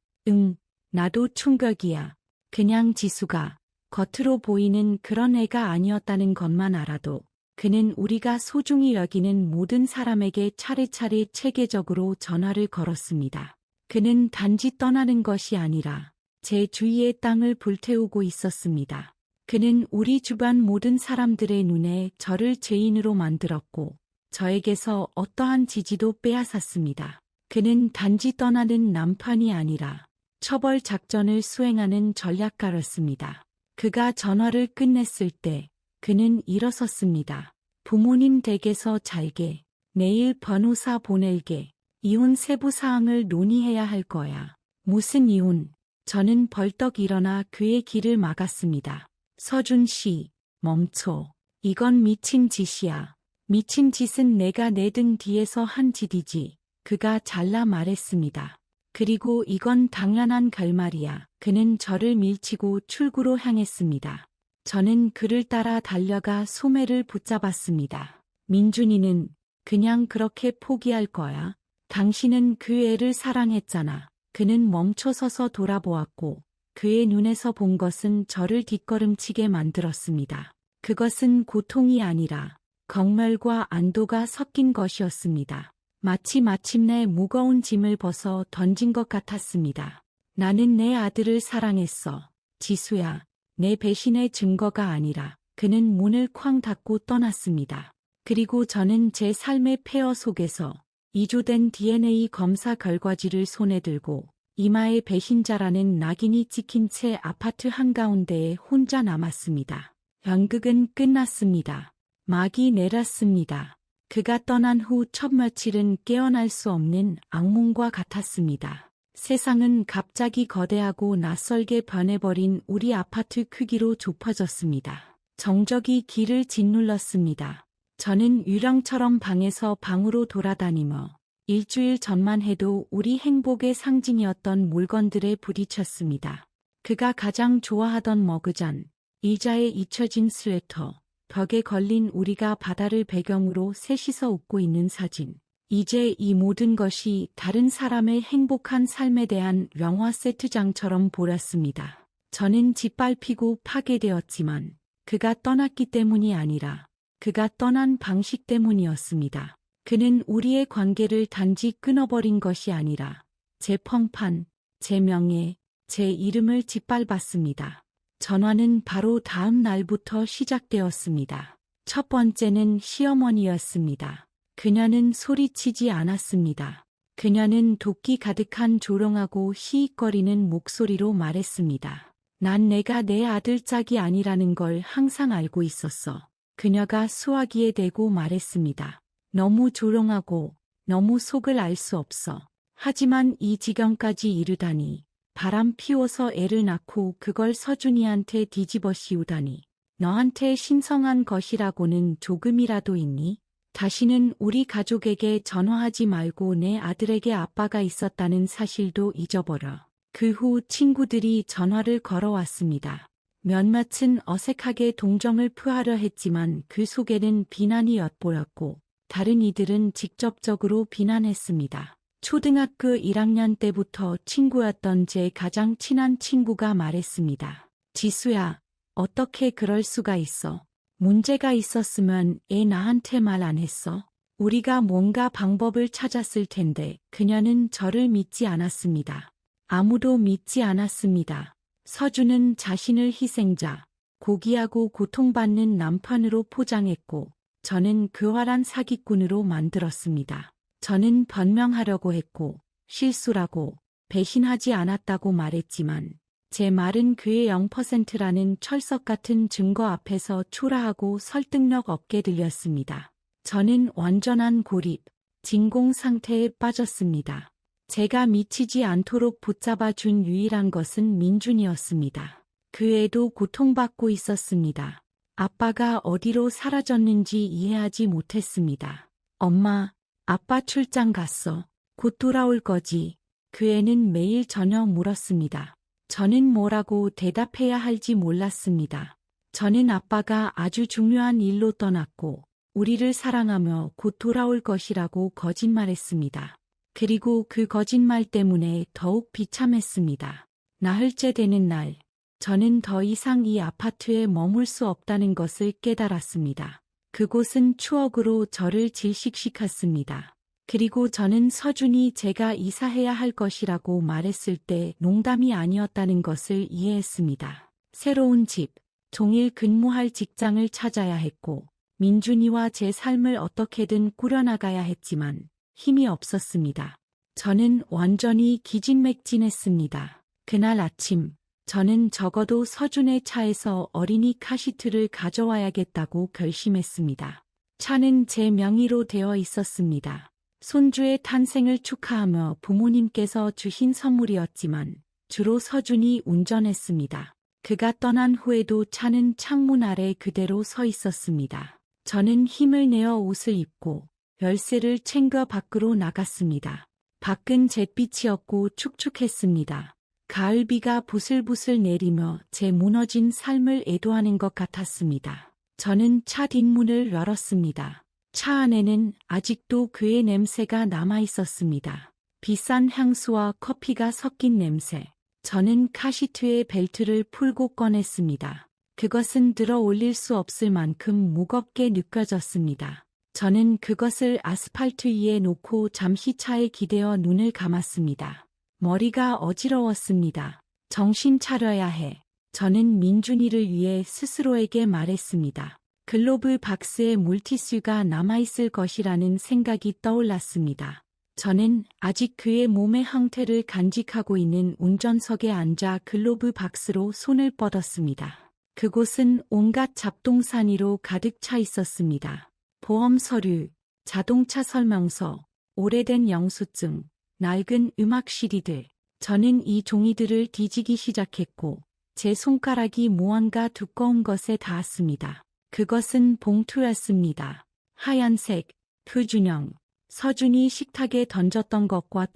나도 충격이야. 그냥 지수가 겉으로 보이는 그런 애가 아니었다는 것만 알아도 그는 우리가 소중히 여기는 모든 사람에게 차례차례 체계적으로 전화를 걸었습니다. 그는 단지 떠나는 것이 아니라 제 주위의 땅을 불태우고 있었습니다. 그는 우리 주변 모든 사람들의 눈에 저를 죄인으로 만들었고 저에게서 어떠한 지지도 빼앗았습니다. 그는 단지 떠나는 남편이 아니라 처벌 작전을 수행하는 전략가였습니다. 그가 전화를 끝냈을 때 그는 일어섰습니다. 부모님 댁에서 잘게. 내일 변호사 보낼게. 이혼 세부 사항을 논의해야 할 거야. 무슨 이혼? 저는 벌떡 일어나 그의 길을 막았습니다. 서준 씨, 멈춰. 이건 미친 짓이야. 미친 짓은 내가 내 등 뒤에서 한 짓이지. 그가 잘라 말했습니다. 그리고 이건 당연한 결말이야. 그는 저를 밀치고 출구로 향했습니다. 저는 그를 따라 달려가 소매를 붙잡았습니다. 민준이는 그냥 그렇게 포기할 거야. 당신은 그 애를 사랑했잖아. 그는 멈춰서서 돌아보았고 그의 눈에서 본 것은 저를 뒷걸음치게 만들었습니다. 그것은 고통이 아니라 경멸과 안도가 섞인 것이었습니다. 마치 마침내 무거운 짐을 벗어 던진 것 같았습니다. 나는 내 아들을 사랑했어. 지수야, 내 배신의 증거가 아니라. 그는 문을 쾅 닫고 떠났습니다. 그리고 저는 제 삶의 폐허 속에서 이조된 DNA 검사 결과지를 손에 들고 이마에 배신자라는 낙인이 찍힌 채 아파트 한가운데에 혼자 남았습니다. 연극은 끝났습니다. 막이 내렸습니다. 그가 떠난 후 첫 며칠은 깨어날 수 없는 악몽과 같았습니다. 세상은 갑자기 거대하고 낯설게 변해버린 우리 아파트 크기로 좁아졌습니다. 정적이 길을 짓눌렀습니다. 저는 유령처럼 방에서 방으로 돌아다니며 일주일 전만 해도 우리 행복의 상징이었던 물건들에 부딪혔습니다. 그가 가장 좋아하던 머그잔, 의자에 잊혀진 스웨터, 벽에 걸린 우리가 바다를 배경으로 셋이서 웃고 있는 사진. 이제 이 모든 것이 다른 사람의 행복한 삶에 대한 영화 세트장처럼 보였습니다. 저는 짓밟히고 파괴되었지만 그가 떠났기 때문이 아니라 그가 떠난 방식 때문이었습니다. 그는 우리의 관계를 단지 끊어버린 것이 아니라 제 펑판, 제 명예, 제 이름을 짓밟았습니다. 전화는 바로 다음 날부터 시작되었습니다. 첫 번째는 시어머니였습니다. 그녀는 소리치지 않았습니다. 그녀는 도끼 가득한 조롱하고 히익거리는 목소리로 말했습니다. 난 내가 내 아들 짝이 아니라는 걸 항상 알고 있었어. 그녀가 수화기에 대고 말했습니다. 너무 조롱하고 너무 속을 알 수 없어. 하지만 이 지경까지 이르다니. 바람 피워서 애를 낳고 그걸 서준이한테 뒤집어 씌우다니. 너한테 신성한 것이라고는 조금이라도 있니? 다시는 우리 가족에게 전화하지 말고 내 아들에게 아빠가 있었다는 사실도 잊어버려. 그 후 친구들이 전화를 걸어왔습니다. 몇몇은 어색하게 동정을 표하려 했지만 그 속에는 비난이 엿보였고 다른 이들은 직접적으로 비난했습니다. 초등학교 1학년 때부터 친구였던 제 가장 친한 친구가 말했습니다. 지수야, 어떻게 그럴 수가 있어? 문제가 있었으면 애 나한테 말 안 했어? 우리가 뭔가 방법을 찾았을 텐데 그녀는 저를 믿지 않았습니다. 아무도 믿지 않았습니다. 서준은 자신을 희생자, 고귀하고 고통받는 남편으로 포장했고 저는 교활한 사기꾼으로 만들었습니다. 저는 변명하려고 했고 실수라고 배신하지 않았다고 말했지만 제 말은 그의 0%라는 철석 같은 증거 앞에서 초라하고 설득력 없게 들렸습니다. 저는 완전한 고립, 진공 상태에 빠졌습니다. 제가 미치지 않도록 붙잡아 준 유일한 것은 민준이었습니다. 그 애도 고통받고 있었습니다. 아빠가 어디로 사라졌는지 이해하지 못했습니다. 엄마, 아빠 출장 갔어. 곧 돌아올 거지. 그 애는 매일 저녁 물었습니다. 저는 뭐라고 대답해야 할지 몰랐습니다. 저는 아빠가 아주 중요한 일로 떠났고 우리를 사랑하며 곧 돌아올 것이라고 거짓말했습니다. 그리고 그 거짓말 때문에 더욱 비참했습니다. 나흘째 되는 날, 저는 더 이상 이 아파트에 머물 수 없다는 것을 깨달았습니다. 그곳은 추억으로 저를 질식시켰습니다. 그리고 저는 서준이 제가 이사해야 할 것이라고 말했을 때 농담이 아니었다는 것을 이해했습니다. 새로운 집, 종일 근무할 직장을 찾아야 했고 민준이와 제 삶을 어떻게든 꾸려나가야 했지만 힘이 없었습니다. 저는 완전히 기진맥진했습니다. 그날 아침, 저는 적어도 서준의 차에서 어린이 카시트를 가져와야겠다고 결심했습니다. 차는 제 명의로 되어 있었습니다. 손주의 탄생을 축하하며 부모님께서 주신 선물이었지만 주로 서준이 운전했습니다. 그가 떠난 후에도 차는 창문 아래 그대로 서 있었습니다. 저는 힘을 내어 옷을 입고 열쇠를 챙겨 밖으로 나갔습니다. 밖은 잿빛이었고 축축했습니다. 가을비가 부슬부슬 내리며 제 무너진 삶을 애도하는 것 같았습니다. 저는 차 뒷문을 열었습니다. 차 안에는 아직도 그의 냄새가 남아 있었습니다. 비싼 향수와 커피가 섞인 냄새. 저는 카시트의 벨트를 풀고 꺼냈습니다. 그것은 들어 올릴 수 없을 만큼 무겁게 느껴졌습니다. 저는 그것을 아스팔트 위에 놓고 잠시 차에 기대어 눈을 감았습니다. 머리가 어지러웠습니다. 정신 차려야 해. 저는 민준이를 위해 스스로에게 말했습니다. 글로브 박스에 물티슈가 남아있을 것이라는 생각이 떠올랐습니다. 저는 아직 그의 몸의 형태를 간직하고 있는 운전석에 앉아 글로브 박스로 손을 뻗었습니다. 그곳은 온갖 잡동사니로 가득 차 있었습니다. 보험 서류, 자동차 설명서, 오래된 영수증, 낡은 음악 CD들. 저는 이 종이들을 뒤지기 시작했고 제 손가락이 무언가 두꺼운 것에 닿았습니다. 그것은 봉투였습니다. 하얀색, 표준형, 서준이 식탁에 던졌던 것과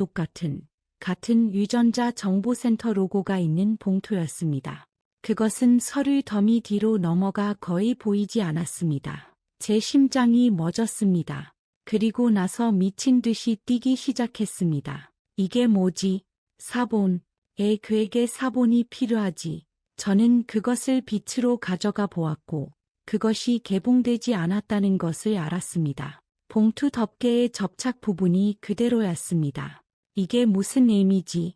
같은 유전자 정보센터 로고가 있는 봉투였습니다. 그것은 서류 더미 뒤로 넘어가 거의 보이지 않았습니다. 제 심장이 멎었습니다. 그리고 나서 미친 듯이 뛰기 시작했습니다. 이게 뭐지? 사본. 그에게 사본이 필요하지. 저는 그것을 빛으로 가져가 보았고 그것이 개봉되지 않았다는 것을 알았습니다. 봉투 덮개의 접착 부분이 그대로였습니다. 이게 무슨 의미지?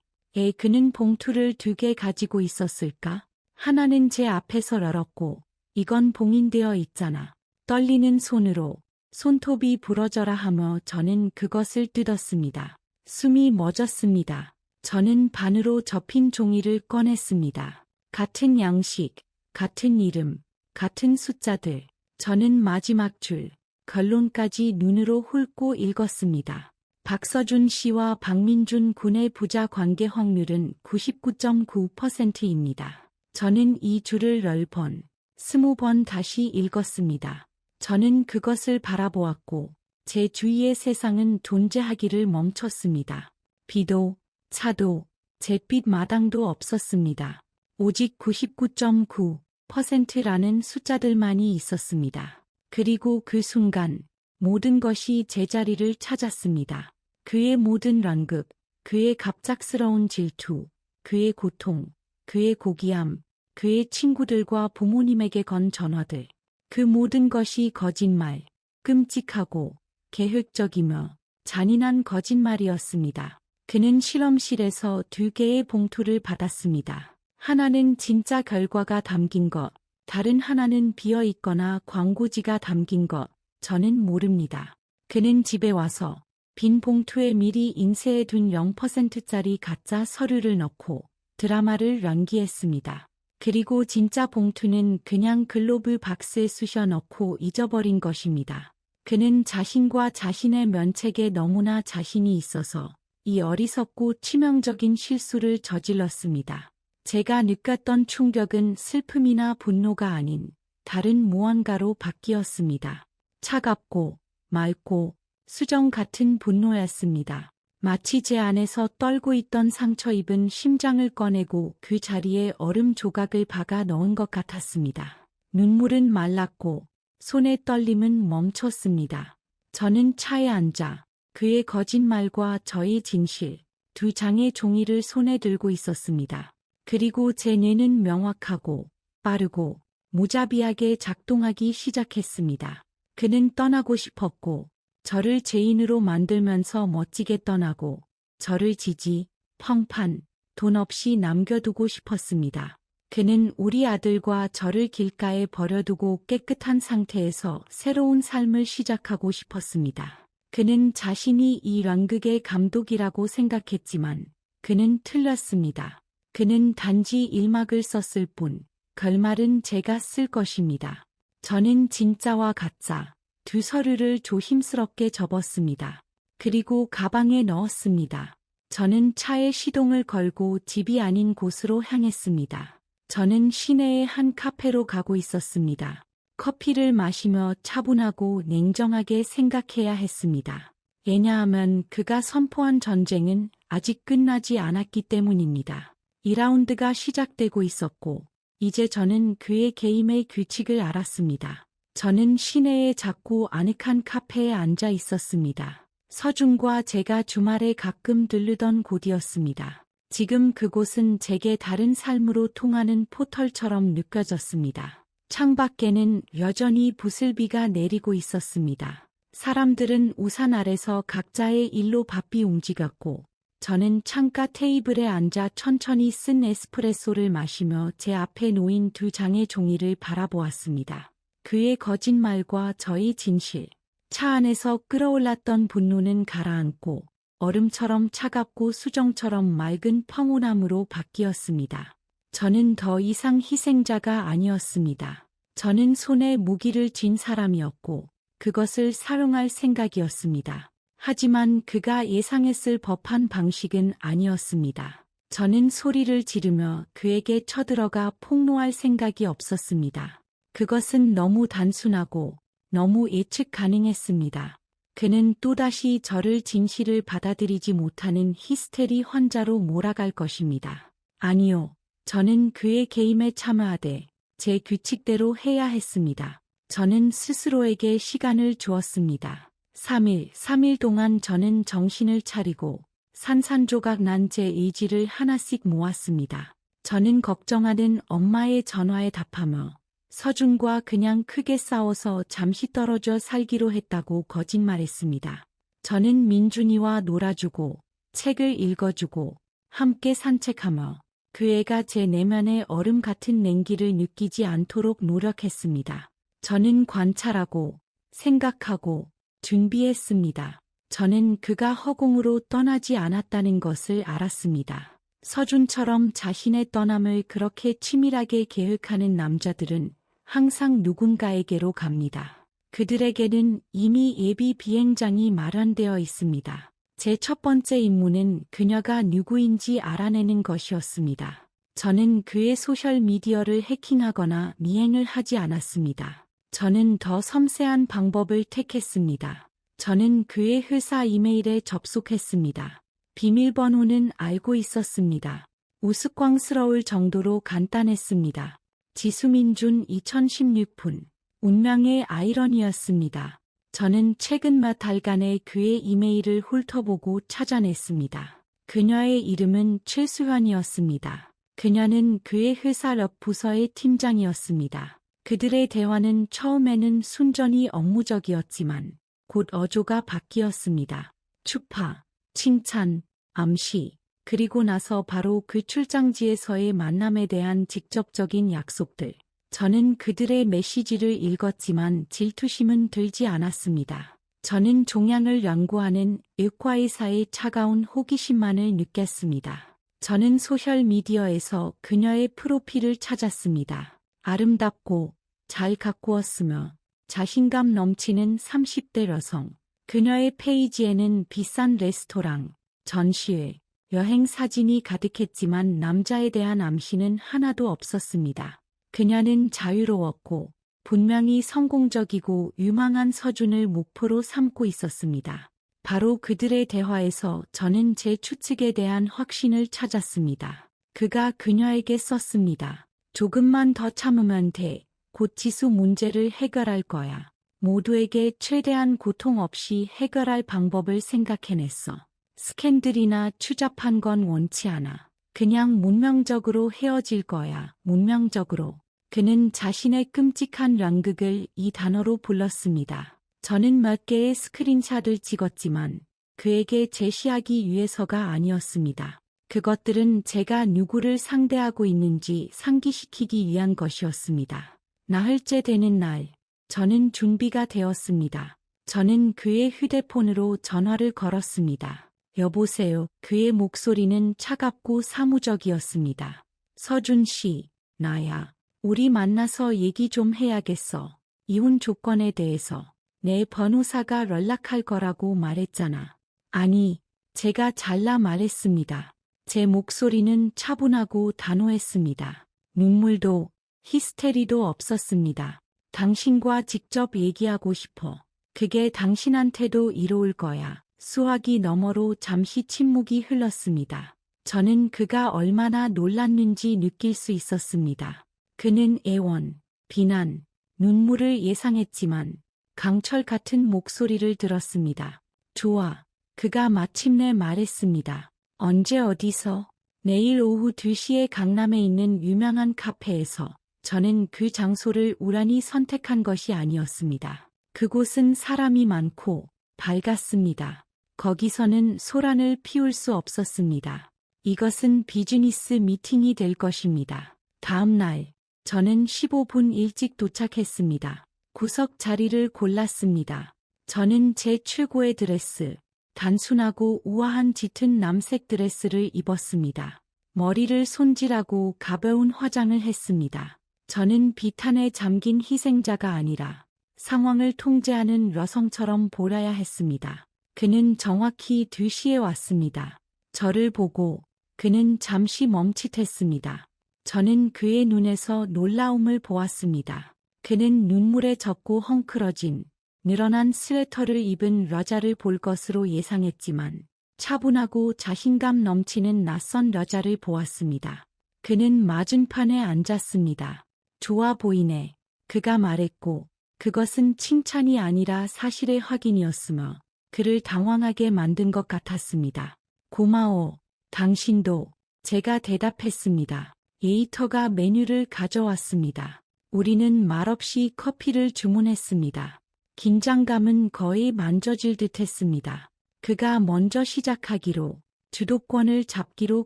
그는 봉투를 2개 가지고 있었을까? 하나는 제 앞에서 열었고 이건 봉인되어 있잖아. 떨리는 손으로 손톱이 부러져라 하며 저는 그것을 뜯었습니다. 숨이 멎었습니다. 저는 반으로 접힌 종이를 꺼냈습니다. 같은 양식, 같은 이름, 같은 숫자들. 저는 마지막 줄, 결론까지 눈으로 훑고 읽었습니다. 박서준 씨와 박민준 군의 부자 관계 확률은 99.9%입니다. 저는 이 줄을 10번, 20번 다시 읽었습니다. 저는 그것을 바라보았고 제 주위의 세상은 존재하기를 멈췄습니다. 비도, 차도, 잿빛 마당도 없었습니다. 오직 99.9%라는 숫자들만이 있었습니다. 그리고 그 순간 모든 것이 제자리를 찾았습니다. 그의 모든 란극, 그의 갑작스러운 질투, 그의 고통, 그의 고귀함, 그의 친구들과 부모님에게 건 전화들. 그 모든 것이 거짓말, 끔찍하고 계획적이며 잔인한 거짓말이었습니다. 그는 실험실에서 2개의 봉투를 받았습니다. 하나는 진짜 결과가 담긴 것, 다른 하나는 비어 있거나 광고지가 담긴 것. 저는 모릅니다. 그는 집에 와서 빈 봉투에 미리 인쇄해둔 0%짜리 가짜 서류를 넣고 드라마를 연기했습니다. 그리고 진짜 봉투는 그냥 글로브 박스에 쑤셔 넣고 잊어버린 것입니다. 그는 자신과 자신의 면책에 너무나 자신이 있어서 이 어리석고 치명적인 실수를 저질렀습니다. 제가 느꼈던 충격은 슬픔이나 분노가 아닌 다른 무언가로 바뀌었습니다. 차갑고 맑고 수정 같은 분노였습니다. 마치 제 안에서 떨고 있던 상처 입은 심장을 꺼내고 그 자리에 얼음 조각을 박아 넣은 것 같았습니다. 눈물은 말랐고 손의 떨림은 멈췄습니다. 저는 차에 앉아 그의 거짓말과 저의 진실, 2장의 종이를 손에 들고 있었습니다. 그리고 제 뇌는 명확하고 빠르고 무자비하게 작동하기 시작했습니다. 그는 떠나고 싶었고 저를 죄인으로 만들면서 멋지게 떠나고 저를 지지, 펑판, 돈 없이 남겨두고 싶었습니다. 그는 우리 아들과 저를 길가에 버려두고 깨끗한 상태에서 새로운 삶을 시작하고 싶었습니다. 그는 자신이 이 란극의 감독이라고 생각했지만 그는 틀렸습니다. 그는 단지 일막을 썼을 뿐, 결말은 제가 쓸 것입니다. 저는 진짜와 가짜, 2 서류를 조심스럽게 접었습니다. 그리고 가방에 넣었습니다. 저는 차에 시동을 걸고 집이 아닌 곳으로 향했습니다. 저는 시내의 한 카페로 가고 있었습니다. 커피를 마시며 차분하고 냉정하게 생각해야 했습니다. 왜냐하면 그가 선포한 전쟁은 아직 끝나지 않았기 때문입니다. 2라운드가 시작되고 있었고 이제 저는 그의 게임의 규칙을 알았습니다. 저는 시내의 작고 아늑한 카페에 앉아 있었습니다. 서준과 제가 주말에 가끔 들르던 곳이었습니다. 지금 그곳은 제게 다른 삶으로 통하는 포털처럼 느껴졌습니다. 창밖에는 여전히 부슬비가 내리고 있었습니다. 사람들은 우산 아래서 각자의 일로 바삐 움직였고 저는 창가 테이블에 앉아 천천히 쓴 에스프레소를 마시며 제 앞에 놓인 2장의 종이를 바라보았습니다. 그의 거짓말과 저의 진실, 차 안에서 끓어올랐던 분노는 가라앉고 얼음처럼 차갑고 수정처럼 맑은 평온함으로 바뀌었습니다. 저는 더 이상 희생자가 아니었습니다. 저는 손에 무기를 쥔 사람이었고 그것을 사용할 생각이었습니다. 하지만 그가 예상했을 법한 방식은 아니었습니다. 저는 소리를 지르며 그에게 쳐들어가 폭로할 생각이 없었습니다. 그것은 너무 단순하고 너무 예측 가능했습니다. 그는 또다시 저를 진실을 받아들이지 못하는 히스테리 환자로 몰아갈 것입니다. 아니요. 저는 그의 게임에 참여하되 제 규칙대로 해야 했습니다. 저는 스스로에게 시간을 주었습니다. 3일 동안 저는 정신을 차리고 산산조각 난 제 의지를 하나씩 모았습니다. 저는 걱정하는 엄마의 전화에 답하며 서준과 그냥 크게 싸워서 잠시 떨어져 살기로 했다고 거짓말했습니다. 저는 민준이와 놀아주고 책을 읽어주고 함께 산책하며 그 애가 제 내면의 얼음 같은 냉기를 느끼지 않도록 노력했습니다. 저는 관찰하고 생각하고 준비했습니다. 저는 그가 허공으로 떠나지 않았다는 것을 알았습니다. 서준처럼 자신의 떠남을 그렇게 치밀하게 계획하는 남자들은 항상 누군가에게로 갑니다. 그들에게는 이미 예비 비행장이 마련되어 있습니다. 제 첫 번째 임무는 그녀가 누구인지 알아내는 것이었습니다. 저는 그의 소셜미디어를 해킹하거나 미행을 하지 않았습니다. 저는 더 섬세한 방법을 택했습니다. 저는 그의 회사 이메일에 접속했습니다. 비밀번호는 알고 있었습니다. 우스꽝스러울 정도로 간단했습니다. 지수민준 2016분. 운명의 아이러니였습니다. 저는 최근 몇 달간의 그의 이메일을 훑어보고 찾아냈습니다. 그녀의 이름은 최수현이었습니다. 그녀는 그의 회사 옆 부서의 팀장이었습니다. 그들의 대화는 처음에는 순전히 업무적이었지만 곧 어조가 바뀌었습니다. 추파, 칭찬, 암시, 그리고 나서 바로 그 출장지에서의 만남에 대한 직접적인 약속들. 저는 그들의 메시지를 읽었지만 질투심은 들지 않았습니다. 저는 종양을 연구하는 의과의사의 차가운 호기심만을 느꼈습니다. 저는 소셜미디어에서 그녀의 프로필을 찾았습니다. 아름답고 잘 가꾸었으며 자신감 넘치는 30대 여성. 그녀의 페이지에는 비싼 레스토랑, 전시회, 여행 사진이 가득했지만 남자에 대한 암시는 하나도 없었습니다. 그녀는 자유로웠고 분명히 성공적이고 유망한 서준을 목표로 삼고 있었습니다. 바로 그들의 대화에서 저는 제 추측에 대한 확신을 찾았습니다. 그가 그녀에게 썼습니다. 조금만 더 참으면 돼. 곧 지수 문제를 해결할 거야. 모두에게 최대한 고통 없이 해결할 방법을 생각해냈어. 스캔들이나 추잡한 건 원치 않아. 그냥 문명적으로 헤어질 거야. 문명적으로. 그는 자신의 끔찍한 연극을 이 단어로 불렀습니다. 저는 몇 개의 스크린샷을 찍었지만 그에게 제시하기 위해서가 아니었습니다. 그것들은 제가 누구를 상대하고 있는지 상기시키기 위한 것이었습니다. 나흘째 되는 날, 저는 준비가 되었습니다. 저는 그의 휴대폰으로 전화를 걸었습니다. 여보세요. 그의 목소리는 차갑고 사무적이었습니다. 서준 씨, 나야. 우리 만나서 얘기 좀 해야겠어. 이혼 조건에 대해서. 내 변호사가 연락할 거라고 말했잖아. 아니, 제가 잘라 말했습니다. 제 목소리는 차분하고 단호했습니다. 눈물도, 히스테리도 없었습니다. 당신과 직접 얘기하고 싶어. 그게 당신한테도 이로울 거야. 수화기 너머로 잠시 침묵이 흘렀습니다. 저는 그가 얼마나 놀랐는지 느낄 수 있었습니다. 그는 애원, 비난, 눈물을 예상했지만 강철 같은 목소리를 들었습니다. 좋아. 그가 마침내 말했습니다. 언제 어디서? 내일 오후 2시에 강남에 있는 유명한 카페에서. 저는 그 장소를 우연히 선택한 것이 아니었습니다. 그곳은 사람이 많고 밝았습니다. 거기서는 소란을 피울 수 없었습니다. 이것은 비즈니스 미팅이 될 것입니다. 다음 날, 저는 15분 일찍 도착했습니다. 구석 자리를 골랐습니다. 저는 제 최고의 드레스, 단순하고 우아한 짙은 남색 드레스를 입었습니다. 머리를 손질하고 가벼운 화장을 했습니다. 저는 비탄에 잠긴 희생자가 아니라 상황을 통제하는 여성처럼 보여야 했습니다. 그는 정확히 2시에 왔습니다. 저를 보고 그는 잠시 멈칫했습니다. 저는 그의 눈에서 놀라움을 보았습니다. 그는 눈물에 젖고 헝클어진 늘어난 스웨터를 입은 여자를 볼 것으로 예상했지만 차분하고 자신감 넘치는 낯선 여자를 보았습니다. 그는 맞은편에 앉았습니다. 좋아 보이네. 그가 말했고 그것은 칭찬이 아니라 사실의 확인이었으며 그를 당황하게 만든 것 같았습니다. 고마워. 당신도. 제가 대답했습니다. 웨이터가 메뉴를 가져왔습니다. 우리는 말없이 커피를 주문했습니다. 긴장감은 거의 만져질 듯했습니다. 그가 먼저 시작하기로 주도권을 잡기로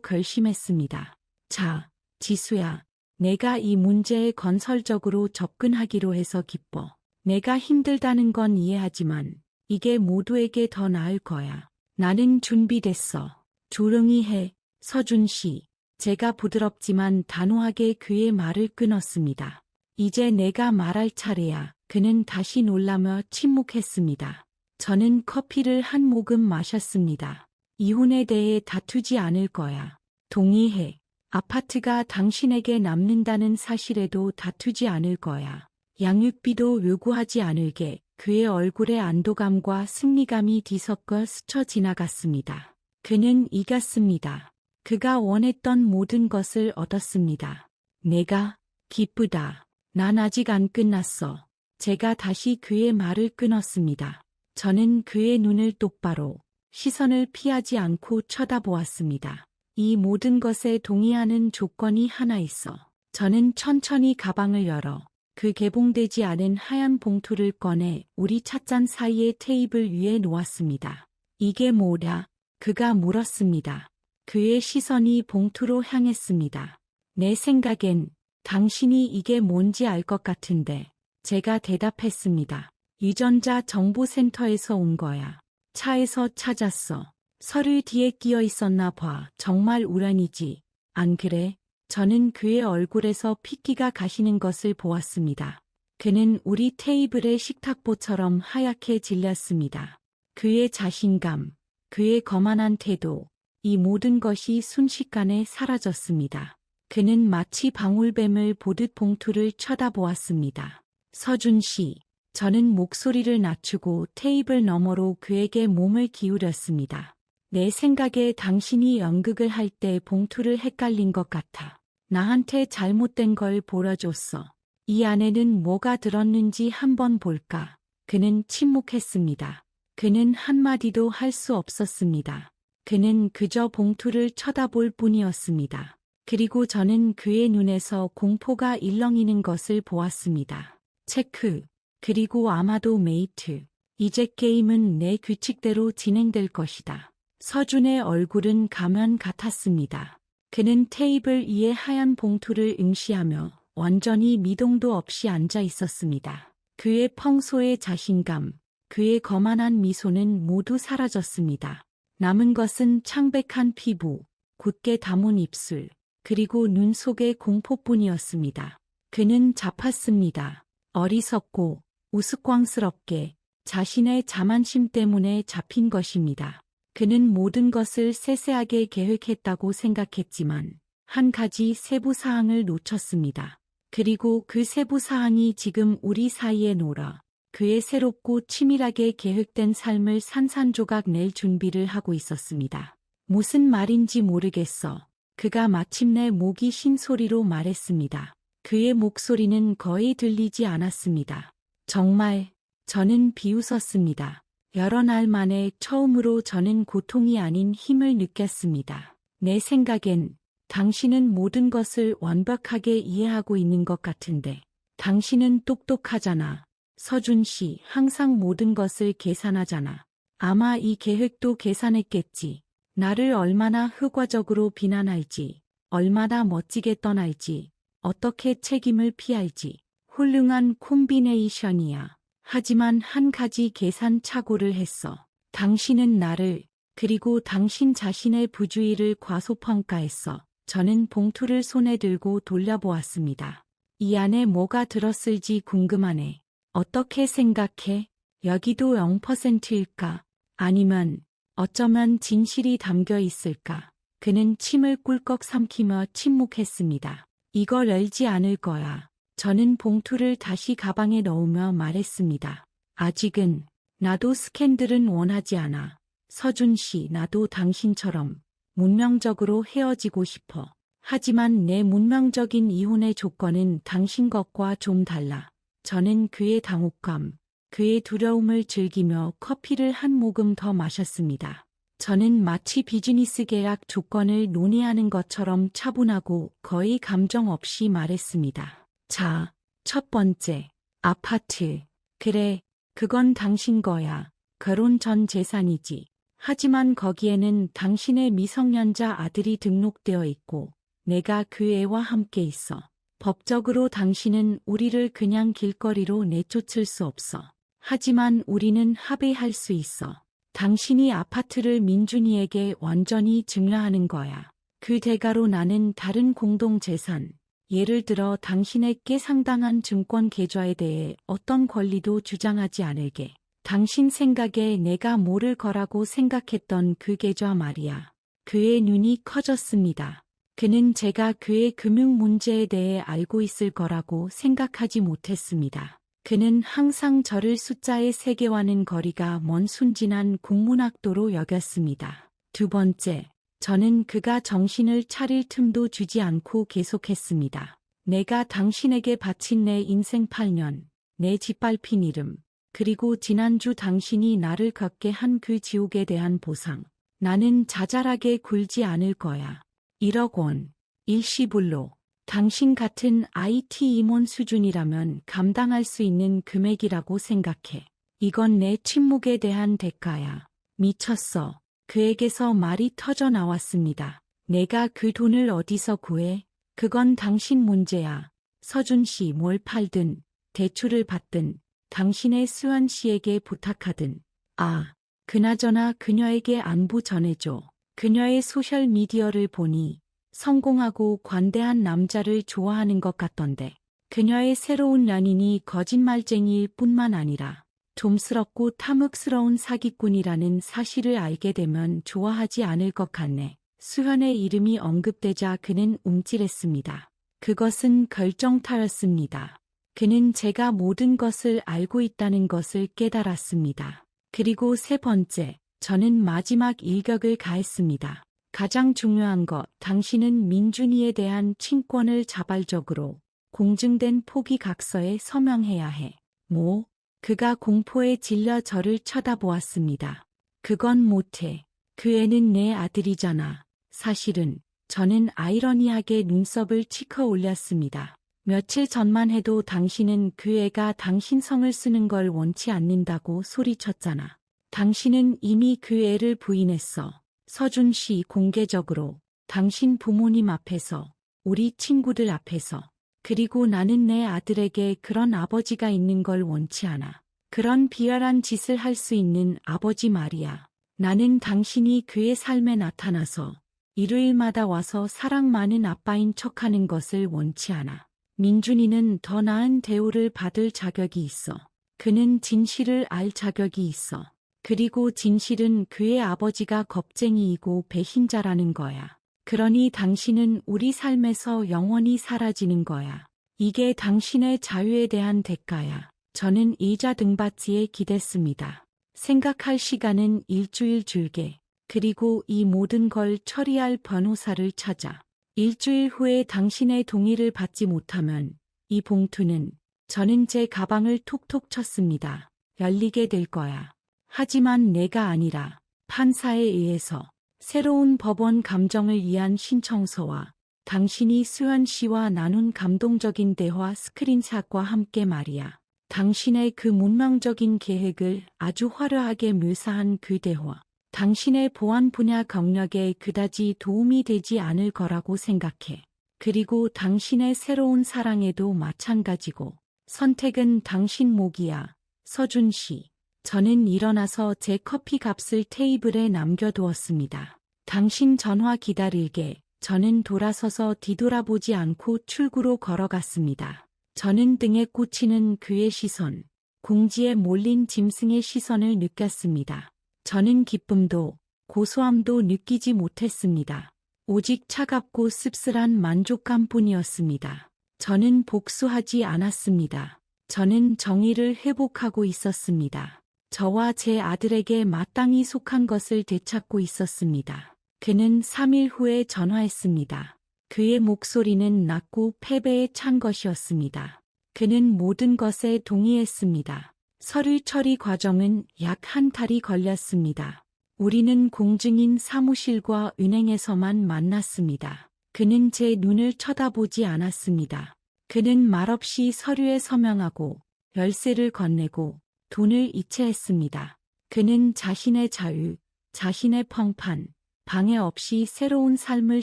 결심했습니다. 자, 지수야. 내가 이 문제에 건설적으로 접근하기로 해서 기뻐. 내가 힘들다는 건 이해하지만 이게 모두에게 더 나을 거야. 나는 준비됐어. 조용히 해, 서준 씨. 제가 부드럽지만 단호하게 그의 말을 끊었습니다. 이제 내가 말할 차례야. 그는 다시 놀라며 침묵했습니다. 저는 커피를 한 모금 마셨습니다. 이혼에 대해 다투지 않을 거야. 동의해. 아파트가 당신에게 남는다는 사실에도 다투지 않을 거야. 양육비도 요구하지 않을게. 그의 얼굴에 안도감과 승리감이 뒤섞여 스쳐 지나갔습니다. 그는 이겼습니다. 그가 원했던 모든 것을 얻었습니다. 내가 기쁘다. 난 아직 안 끝났어. 제가 다시 그의 말을 끊었습니다. 저는 그의 눈을 똑바로, 시선을 피하지 않고 쳐다보았습니다. 이 모든 것에 동의하는 조건이 하나 있어. 저는 천천히 가방을 열어 그 개봉되지 않은 하얀 봉투를 꺼내 우리 찻잔 사이의 테이블 위에 놓았습니다. 이게 뭐냐? 그가 물었습니다. 그의 시선이 봉투로 향했습니다. 내 생각엔 당신이 이게 뭔지 알 것 같은데. 제가 대답했습니다. 유전자 정보센터에서 온 거야. 차에서 찾았어. 서류 뒤에 끼어 있었나 봐. 정말 우연이지. 안 그래? 저는 그의 얼굴에서 핏기가 가시는 것을 보았습니다. 그는 우리 테이블의 식탁보처럼 하얗게 질렸습니다. 그의 자신감, 그의 거만한 태도, 이 모든 것이 순식간에 사라졌습니다. 그는 마치 방울뱀을 보듯 봉투를 쳐다보았습니다. 서준 씨, 저는 목소리를 낮추고 테이블 너머로 그에게 몸을 기울였습니다. 내 생각에 당신이 연극을 할 때 봉투를 헷갈린 것 같아. 나한테 잘못된 걸 보여줬어. 이 안에는 뭐가 들었는지 한번 볼까? 그는 침묵했습니다. 그는 한마디도 할 수 없었습니다. 그는 그저 봉투를 쳐다볼 뿐이었습니다. 그리고 저는 그의 눈에서 공포가 일렁이는 것을 보았습니다. 체크. 그리고 아마도 메이트. 이제 게임은 내 규칙대로 진행될 것이다. 서준의 얼굴은 가면 같았습니다. 그는 테이블 위에 하얀 봉투를 응시하며 완전히 미동도 없이 앉아 있었습니다. 그의 평소의 자신감, 그의 거만한 미소는 모두 사라졌습니다. 남은 것은 창백한 피부, 굳게 담은 입술, 그리고 눈 속의 공포뿐이었습니다. 그는 잡았습니다. 어리석고 우스꽝스럽게 자신의 자만심 때문에 잡힌 것입니다. 그는 모든 것을 세세하게 계획했다고 생각했지만 한 가지 세부 사항을 놓쳤습니다. 그리고 그 세부 사항이 지금 우리 사이에 놀아 그의 새롭고 치밀하게 계획된 삶을 산산조각 낼 준비를 하고 있었습니다. 무슨 말인지 모르겠어. 그가 마침내 목이 쉰 소리로 말했습니다. 그의 목소리는 거의 들리지 않았습니다. 정말, 저는 비웃었습니다. 여러 날 만에 처음으로 저는 고통이 아닌 힘을 느꼈습니다. 내 생각엔 당신은 모든 것을 완벽하게 이해하고 있는 것 같은데, 당신은 똑똑하잖아. 서준 씨, 항상 모든 것을 계산하잖아. 아마 이 계획도 계산했겠지. 나를 얼마나 흑화적으로 비난할지, 얼마나 멋지게 떠날지, 어떻게 책임을 피할지. 훌륭한 콤비네이션이야. 하지만 한 가지 계산 착오를 했어. 당신은 나를, 그리고 당신 자신의 부주의를 과소평가했어. 저는 봉투를 손에 들고 돌려보았습니다. 이 안에 뭐가 들었을지 궁금하네. 어떻게 생각해? 여기도 0%일까? 아니면 어쩌면 진실이 담겨 있을까? 그는 침을 꿀꺽 삼키며 침묵했습니다. 이걸 열지 않을 거야. 저는 봉투를 다시 가방에 넣으며 말했습니다. 아직은. 나도 스캔들은 원하지 않아. 서준 씨, 나도 당신처럼 문명적으로 헤어지고 싶어. 하지만 내 문명적인 이혼의 조건은 당신 것과 좀 달라. 저는 그의 당혹감, 그의 두려움을 즐기며 커피를 한 모금 더 마셨습니다. 저는 마치 비즈니스 계약 조건을 논의하는 것처럼 차분하고 거의 감정 없이 말했습니다. 자, 첫 번째, 아파트. 그래, 그건 당신 거야. 결혼 전 재산이지. 하지만 거기에는 당신의 미성년자 아들이 등록되어 있고 내가 그 애와 함께 있어. 법적으로 당신은 우리를 그냥 길거리로 내쫓을 수 없어. 하지만 우리는 합의할 수 있어. 당신이 아파트를 민준이에게 완전히 증여하는 거야. 그 대가로 나는 다른 공동재산, 예를 들어 당신에게 상당한 증권 계좌에 대해 어떤 권리도 주장하지 않을게. 당신 생각에 내가 모를 거라고 생각했던 그 계좌 말이야. 그의 눈이 커졌습니다. 그는 제가 그의 금융 문제에 대해 알고 있을 거라고 생각하지 못했습니다. 그는 항상 저를 숫자의 세계와는 거리가 먼 순진한 국문학도로 여겼습니다. 두 번째, 저는 그가 정신을 차릴 틈도 주지 않고 계속했습니다. 내가 당신에게 바친 내 인생 8년, 내 짓밟힌 이름, 그리고 지난주 당신이 나를 걷게 한 그 지옥에 대한 보상. 나는 자잘하게 굴지 않을 거야. 1억 원, 일시불로. 당신 같은 IT 임원 수준이라면 감당할 수 있는 금액이라고 생각해. 이건 내 침묵에 대한 대가야. 미쳤어. 그에게서 말이 터져 나왔습니다. 내가 그 돈을 어디서 구해? 그건 당신 문제야. 서준 씨 뭘 팔든, 대출을 받든, 당신의 수연 씨에게 부탁하든. 아, 그나저나 그녀에게 안부 전해줘. 그녀의 소셜미디어를 보니 성공하고 관대한 남자를 좋아하는 것 같던데. 그녀의 새로운 연인이 거짓말쟁이일 뿐만 아니라 좀스럽고 탐욕스러운 사기꾼이라는 사실을 알게 되면 좋아하지 않을 것 같네. 수현의 이름이 언급되자 그는 움찔했습니다. 그것은 결정타였습니다. 그는 제가 모든 것을 알고 있다는 것을 깨달았습니다. 그리고 세 번째, 저는 마지막 일격을 가했습니다. 가장 중요한 것, 당신은 민준이에 대한 친권을 자발적으로 공증된 포기각서에 서명해야 해. 뭐? 그가 공포에 질려 저를 쳐다보았습니다. 그건 못해. 그 애는 내 아들이잖아. 사실은 저는 아이러니하게 눈썹을 치켜 올렸습니다. 며칠 전만 해도 당신은 그 애가 당신 성을 쓰는 걸 원치 않는다고 소리쳤잖아. 당신은 이미 그 애를 부인했어. 서준 씨 공개적으로, 당신 부모님 앞에서, 우리 친구들 앞에서. 그리고 나는 내 아들에게 그런 아버지가 있는 걸 원치 않아. 그런 비열한 짓을 할 수 있는 아버지 말이야. 나는 당신이 그의 삶에 나타나서 일요일마다 와서 사랑 많은 아빠인 척하는 것을 원치 않아. 민준이는 더 나은 대우를 받을 자격이 있어. 그는 진실을 알 자격이 있어. 그리고 진실은 그의 아버지가 겁쟁이이고 배신자라는 거야. 그러니 당신은 우리 삶에서 영원히 사라지는 거야. 이게 당신의 자유에 대한 대가야. 저는 의자 등받이에 기댔습니다. 생각할 시간은 일주일 줄게. 그리고 이 모든 걸 처리할 변호사를 찾아. 일주일 후에 당신의 동의를 받지 못하면 이 봉투는, 저는 제 가방을 톡톡 쳤습니다. 열리게 될 거야. 하지만 내가 아니라 판사에 의해서. 새로운 법원 감정을 위한 신청서와 당신이 수현 씨와 나눈 감동적인 대화 스크린샷과 함께 말이야. 당신의 그 문명적인 계획을 아주 화려하게 묘사한 그 대화. 당신의 보안 분야 경력에 그다지 도움이 되지 않을 거라고 생각해. 그리고 당신의 새로운 사랑에도 마찬가지고. 선택은 당신 몫이야. 서준 씨. 저는 일어나서 제 커피 값을 테이블에 남겨두었습니다. 당신 전화 기다릴게. 저는 돌아서서 뒤돌아보지 않고 출구로 걸어갔습니다. 저는 등에 꽂히는 그의 시선, 공지에 몰린 짐승의 시선을 느꼈습니다. 저는 기쁨도 고소함도 느끼지 못했습니다. 오직 차갑고 씁쓸한 만족감뿐이었습니다. 저는 복수하지 않았습니다. 저는 정의를 회복하고 있었습니다. 저와 제 아들에게 마땅히 속한 것을 되찾고 있었습니다. 그는 3일 후에 전화했습니다. 그의 목소리는 낮고 패배에 찬 것이었습니다. 그는 모든 것에 동의했습니다. 서류 처리 과정은 약 한 달이 걸렸습니다. 우리는 공증인 사무실과 은행에서만 만났습니다. 그는 제 눈을 쳐다보지 않았습니다. 그는 말없이 서류에 서명하고 열쇠를 건네고 돈을 이체했습니다. 그는 자신의 자유, 자신의 평판, 방해 없이 새로운 삶을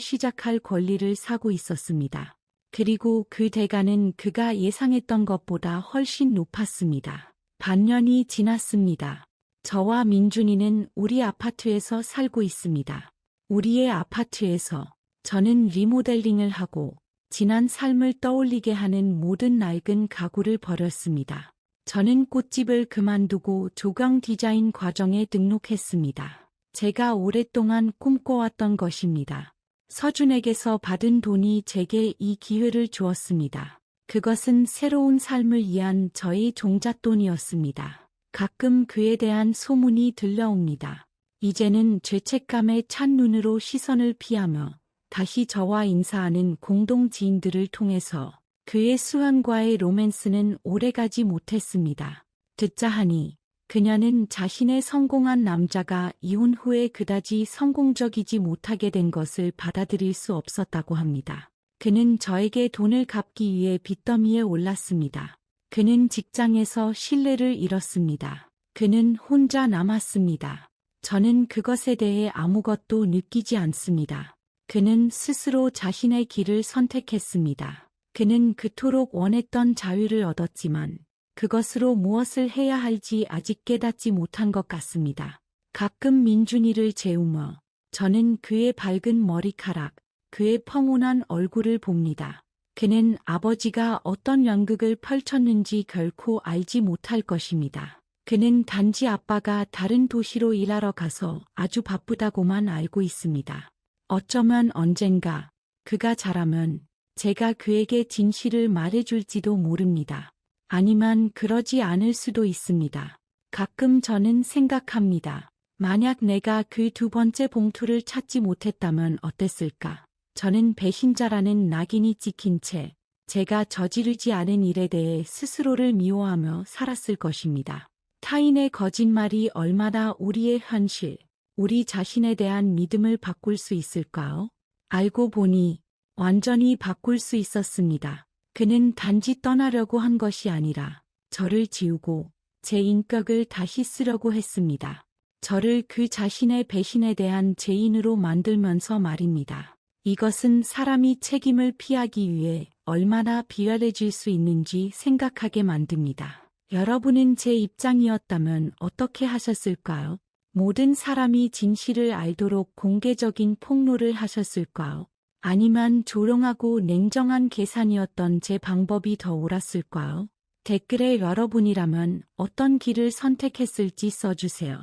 시작할 권리를 사고 있었습니다. 그리고 그 대가는 그가 예상했던 것보다 훨씬 높았습니다. 반년이 지났습니다. 저와 민준이는 우리 아파트에서 살고 있습니다. 우리의 아파트에서 저는 리모델링을 하고 지난 삶을 떠올리게 하는 모든 낡은 가구를 버렸습니다. 저는 꽃집을 그만두고 조경 디자인 과정에 등록했습니다. 제가 오랫동안 꿈꿔왔던 것입니다. 서준에게서 받은 돈이 제게 이 기회를 주었습니다. 그것은 새로운 삶을 위한 저의 종잣돈이었습니다. 가끔 그에 대한 소문이 들려옵니다. 이제는 죄책감에 찬 눈으로 시선을 피하며 다시 저와 인사하는 공동 지인들을 통해서 그의 수환과의 로맨스는 오래가지 못했습니다. 듣자 하니 그녀는 자신의 성공한 남자가 이혼 후에 그다지 성공적이지 못하게 된 것을 받아들일 수 없었다고 합니다. 그는 저에게 돈을 갚기 위해 빚더미에 올랐습니다. 그는 직장에서 신뢰를 잃었습니다. 그는 혼자 남았습니다. 저는 그것에 대해 아무것도 느끼지 않습니다. 그는 스스로 자신의 길을 선택했습니다. 그는 그토록 원했던 자유를 얻었지만 그것으로 무엇을 해야 할지 아직 깨닫지 못한 것 같습니다. 가끔 민준이를 재우며 저는 그의 밝은 머리카락, 그의 평온한 얼굴을 봅니다. 그는 아버지가 어떤 연극을 펼쳤는지 결코 알지 못할 것입니다. 그는 단지 아빠가 다른 도시로 일하러 가서 아주 바쁘다고만 알고 있습니다. 어쩌면 언젠가 그가 자라면 제가 그에게 진실을 말해줄지도 모릅니다. 아니면 그러지 않을 수도 있습니다. 가끔 저는 생각합니다. 만약 내가 그 두 번째 봉투를 찾지 못했다면 어땠을까? 저는 배신자라는 낙인이 찍힌 채 제가 저지르지 않은 일에 대해 스스로를 미워하며 살았을 것입니다. 타인의 거짓말이 얼마나 우리의 현실, 우리 자신에 대한 믿음을 바꿀 수 있을까요? 알고 보니 완전히 바꿀 수 있었습니다. 그는 단지 떠나려고 한 것이 아니라 저를 지우고 제 인격을 다시 쓰려고 했습니다. 저를 그 자신의 배신에 대한 죄인으로 만들면서 말입니다. 이것은 사람이 책임을 피하기 위해 얼마나 비열해질 수 있는지 생각하게 만듭니다. 여러분은 제 입장이었다면 어떻게 하셨을까요? 모든 사람이 진실을 알도록 공개적인 폭로를 하셨을까요? 아니면 조용하고 냉정한 계산이었던 제 방법이 더 옳았을까요? 댓글에 여러분이라면 어떤 길을 선택했을지 써주세요.